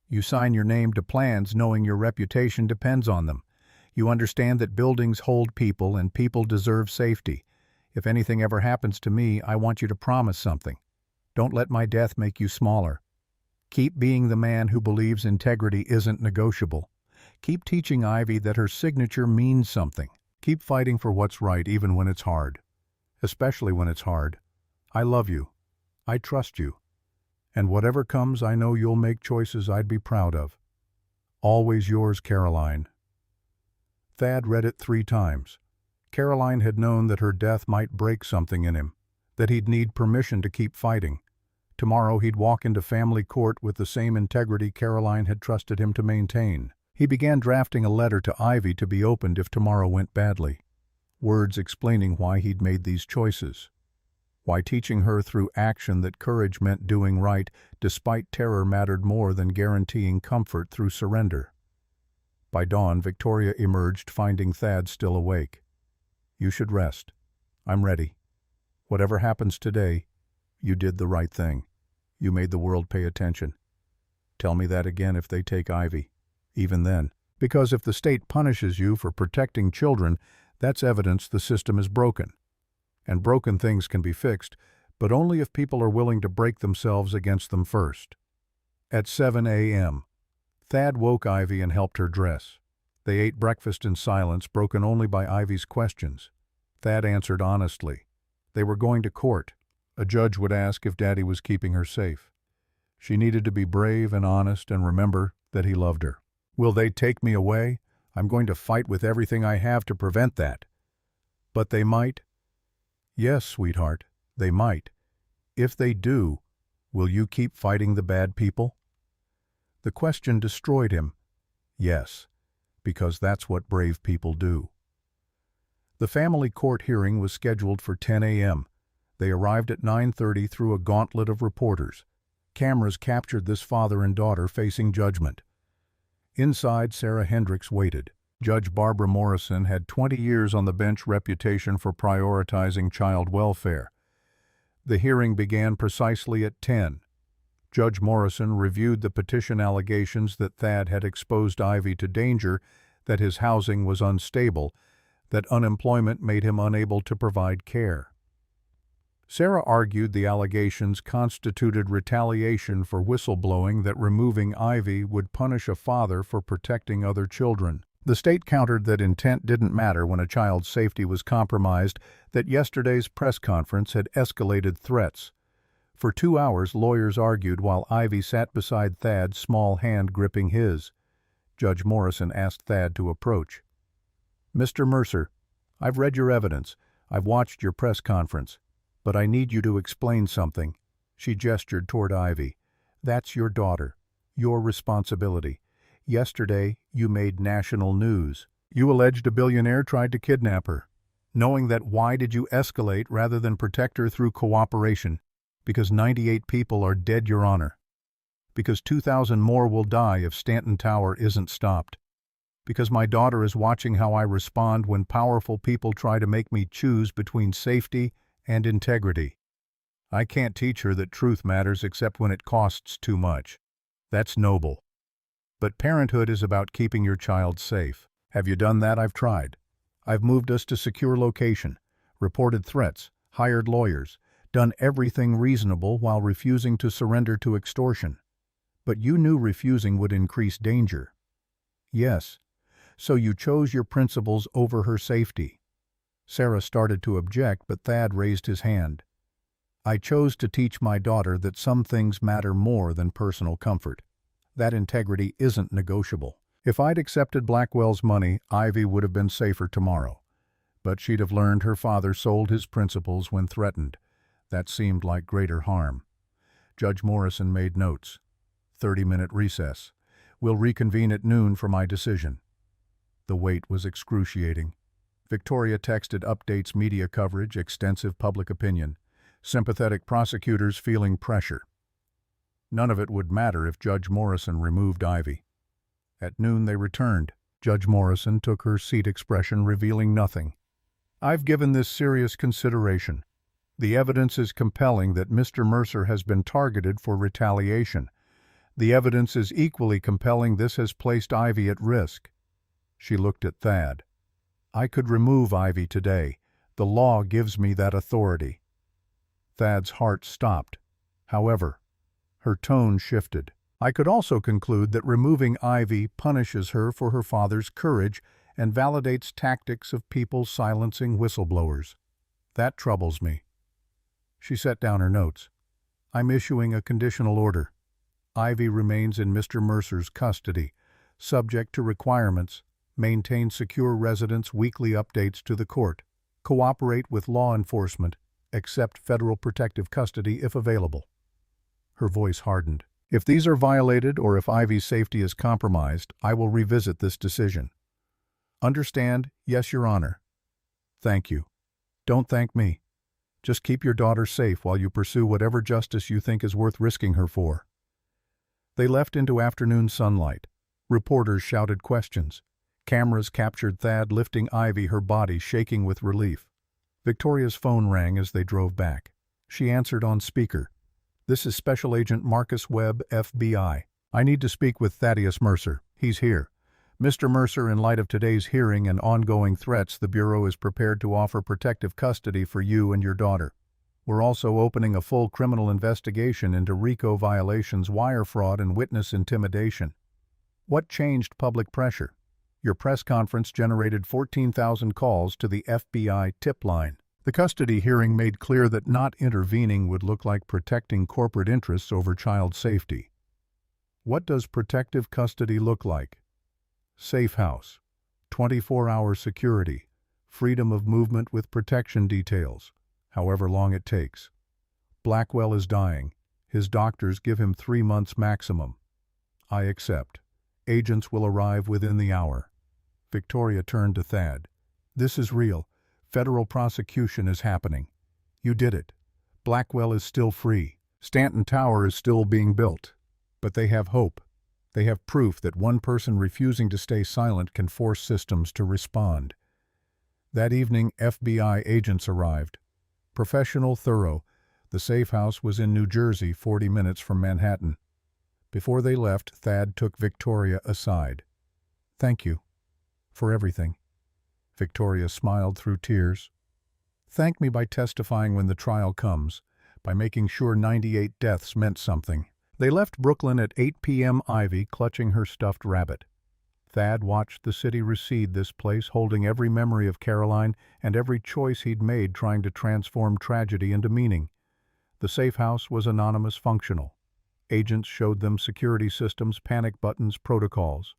You sign your name to plans knowing your reputation depends on them. You understand that buildings hold people and people deserve safety. If anything ever happens to me, I want you to promise something. Don't let my death make you smaller. Keep being the man who believes integrity isn't negotiable. Keep teaching Ivy that her signature means something. Keep fighting for what's right even when it's hard. Especially when it's hard. I love you. I trust you. And whatever comes, I know you'll make choices I'd be proud of. Always yours, Caroline. Thad read it 3 times. Caroline had known that her death might break something in him, that he'd need permission to keep fighting. Tomorrow he'd walk into family court with the same integrity Caroline had trusted him to maintain. He began drafting a letter to Ivy to be opened if tomorrow went badly. Words explaining why he'd made these choices. Why teaching her through action that courage meant doing right despite terror mattered more than guaranteeing comfort through surrender. By dawn, Victoria emerged, finding Thad still awake. You should rest. I'm ready. Whatever happens today, you did the right thing. You made the world pay attention. Tell me that again if they take Ivy. Even then. Because if the state punishes you for protecting children, that's evidence the system is broken. And broken things can be fixed, but only if people are willing to break themselves against them first. At 7 a.m., Thad woke Ivy and helped her dress. They ate breakfast in silence, broken only by Ivy's questions. Thad answered honestly. They were going to court. A judge would ask if Daddy was keeping her safe. She needed to be brave and honest and remember that he loved her. Will they take me away? I'm going to fight with everything I have to prevent that. But they might. Yes, sweetheart, they might. If they do, will you keep fighting the bad people? The question destroyed him. Yes, because that's what brave people do. The family court hearing was scheduled for 10 a.m. They arrived at 9:30 through a gauntlet of reporters. Cameras captured this father and daughter facing judgment. Inside, Sarah Hendricks waited. Judge Barbara Morrison had 20 years on the bench, reputation for prioritizing child welfare. The hearing began precisely at 10. Judge Morrison reviewed the petition allegations that Thad had exposed Ivy to danger, that his housing was unstable, that unemployment made him unable to provide care. Sarah argued the allegations constituted retaliation for whistleblowing, that removing Ivy would punish a father for protecting other children. The state countered that intent didn't matter when a child's safety was compromised, that yesterday's press conference had escalated threats. For 2 hours, lawyers argued while Ivy sat beside Thad, small hand gripping his. Judge Morrison asked Thad to approach. Mr. Mercer, I've read your evidence. I've watched your press conference. But I need you to explain something." She gestured toward Ivy. "That's your daughter. Your responsibility. Yesterday, you made national news. You alleged a billionaire tried to kidnap her. Knowing that, why did you escalate rather than protect her through cooperation? Because 98 people are dead, Your Honor. Because 2,000 more will die if Stanton Tower isn't stopped. Because my daughter is watching how I respond when powerful people try to make me choose between safety and integrity. I can't teach her that truth matters except when it costs too much. That's noble. But parenthood is about keeping your child safe. Have you done that? I've tried. I've moved us to secure location, reported threats, hired lawyers, done everything reasonable while refusing to surrender to extortion. But you knew refusing would increase danger. Yes. So you chose your principles over her safety. Sarah started to object, but Thad raised his hand. I chose to teach my daughter that some things matter more than personal comfort. That integrity isn't negotiable. If I'd accepted Blackwell's money, Ivy would have been safer tomorrow. But she'd have learned her father sold his principles when threatened. That seemed like greater harm. Judge Morrison made notes. 30-minute recess. We'll reconvene at noon for my decision. The wait was excruciating. Victoria texted updates, media coverage, extensive public opinion, sympathetic prosecutors feeling pressure. None of it would matter if Judge Morrison removed Ivy. At noon they returned. Judge Morrison took her seat, expression revealing nothing. I've given this serious consideration. The evidence is compelling that Mr. Mercer has been targeted for retaliation. The evidence is equally compelling this has placed Ivy at risk. She looked at Thad. I could remove Ivy today. The law gives me that authority. Thad's heart stopped. However, her tone shifted. I could also conclude that removing Ivy punishes her for her father's courage and validates tactics of people silencing whistleblowers. That troubles me. She set down her notes. I'm issuing a conditional order. Ivy remains in Mr. Mercer's custody, subject to requirements, maintain secure residence, weekly updates to the court, cooperate with law enforcement, accept federal protective custody if available. Her voice hardened. If these are violated or if Ivy's safety is compromised, I will revisit this decision. Understand? Yes, Your Honor. Thank you. Don't thank me. Just keep your daughter safe while you pursue whatever justice you think is worth risking her for. They left into afternoon sunlight. Reporters shouted questions. Cameras captured Thad lifting Ivy, her body shaking with relief. Victoria's phone rang as they drove back. She answered on speaker. This is Special Agent Marcus Webb, FBI. I need to speak with Thaddeus Mercer. He's here. Mr. Mercer, in light of today's hearing and ongoing threats, the Bureau is prepared to offer protective custody for you and your daughter. We're also opening a full criminal investigation into RICO violations, wire fraud, and witness intimidation. What changed public pressure? Your press conference generated 14,000 calls to the FBI tip line. The custody hearing made clear that not intervening would look like protecting corporate interests over child safety. What does protective custody look like? Safe house, 24-hour security, freedom of movement with protection details, however long it takes. Blackwell is dying. His doctors give him 3 months maximum. I accept. Agents will arrive within the hour. Victoria turned to Thad. This is real. Federal prosecution is happening. You did it. Blackwell is still free. Stanton Tower is still being built. But they have hope. They have proof that one person refusing to stay silent can force systems to respond. That evening, FBI agents arrived. Professional, thorough. The safe house was in New Jersey, 40 minutes from Manhattan. Before they left, Thad took Victoria aside. Thank you. For everything. Victoria smiled through tears. Thank me by testifying when the trial comes, by making sure 98 deaths meant something. They left Brooklyn at 8 p.m., Ivy clutching her stuffed rabbit. Thad watched the city recede, this place holding every memory of Caroline and every choice he'd made trying to transform tragedy into meaning. The safe house was anonymous, functional. Agents showed them security systems, panic buttons, protocols.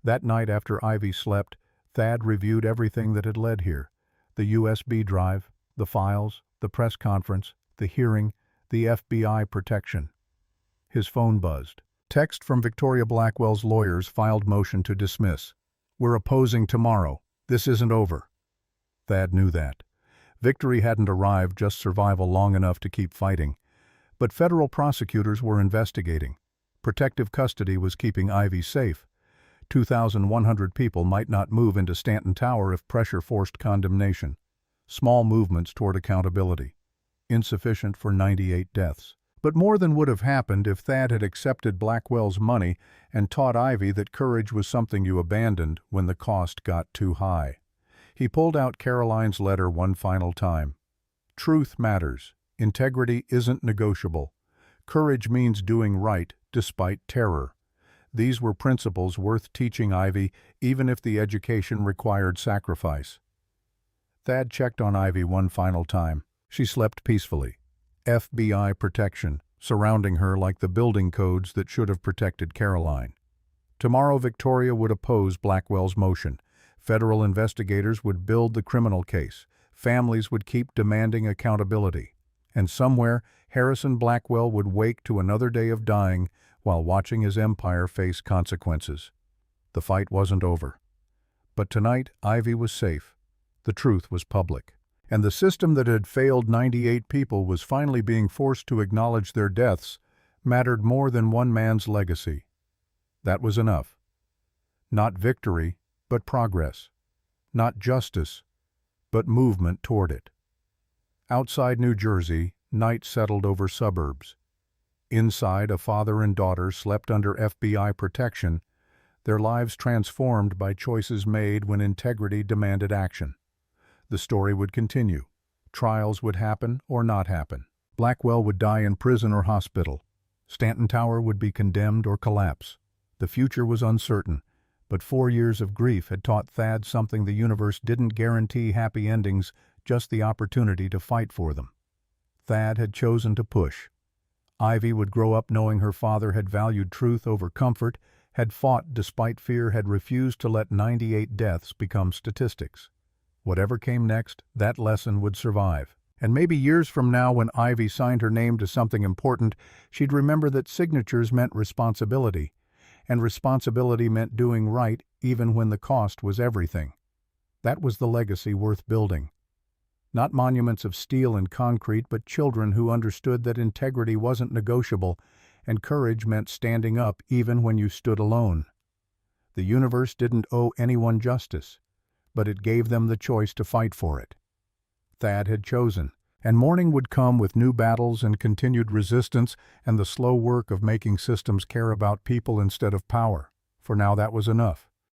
That night after Ivy slept, Thad reviewed everything that had led here. The USB drive, the files, The press conference, the hearing, the FBI protection. His phone buzzed. Text from Victoria Blackwell's lawyers filed motion to dismiss. We're opposing tomorrow. This isn't over. Thad knew that. Victory hadn't arrived, just survival long enough to keep fighting. But federal prosecutors were investigating. Protective custody was keeping Ivy safe. 2,100 people might not move into Stanton Tower if pressure forced condemnation. Small movements toward accountability. Insufficient for 98 deaths. But more than would have happened if Thad had accepted Blackwell's money and taught Ivy that courage was something you abandoned when the cost got too high. He pulled out Caroline's letter one final time. Truth matters. Integrity isn't negotiable. Courage means doing right despite terror. These were principles worth teaching Ivy, even if the education required sacrifice. Thad checked on Ivy one final time. She slept peacefully. FBI protection, surrounding her like the building codes that should have protected Caroline. Tomorrow Victoria would oppose Blackwell's motion. Federal investigators would build the criminal case. Families would keep demanding accountability. And somewhere, Harrison Blackwell would wake to another day of dying while watching his empire face consequences. The fight wasn't over. But tonight, Ivy was safe. The truth was public. And the system that had failed 98 people was finally being forced to acknowledge their deaths mattered more than one man's legacy. That was enough. Not victory, but progress. Not justice, but movement toward it. Outside New Jersey, night settled over suburbs. Inside, a father and daughter slept under FBI protection, their lives transformed by choices made when integrity demanded action. The story would continue. Trials would happen or not happen. Blackwell would die in prison or hospital. Stanton Tower would be condemned or collapse. The future was uncertain, but 4 years of grief had taught Thad something the universe didn't guarantee happy endings, just the opportunity to fight for them. Thad had chosen to push. Ivy would grow up knowing her father had valued truth over comfort, had fought despite fear, had refused to let 98 deaths become statistics. Whatever came next, that lesson would survive. And maybe years from now, when Ivy signed her name to something important, she'd remember that signatures meant responsibility, and responsibility meant doing right even when the cost was everything. That was the legacy worth building. Not monuments of steel and concrete, but children who understood that integrity wasn't negotiable, and courage meant standing up even when you stood alone. The universe didn't owe anyone justice, but it gave them the choice to fight for it. Thad had chosen, and morning would come with new battles and continued resistance and the slow work of making systems care about people instead of power. For now that was enough.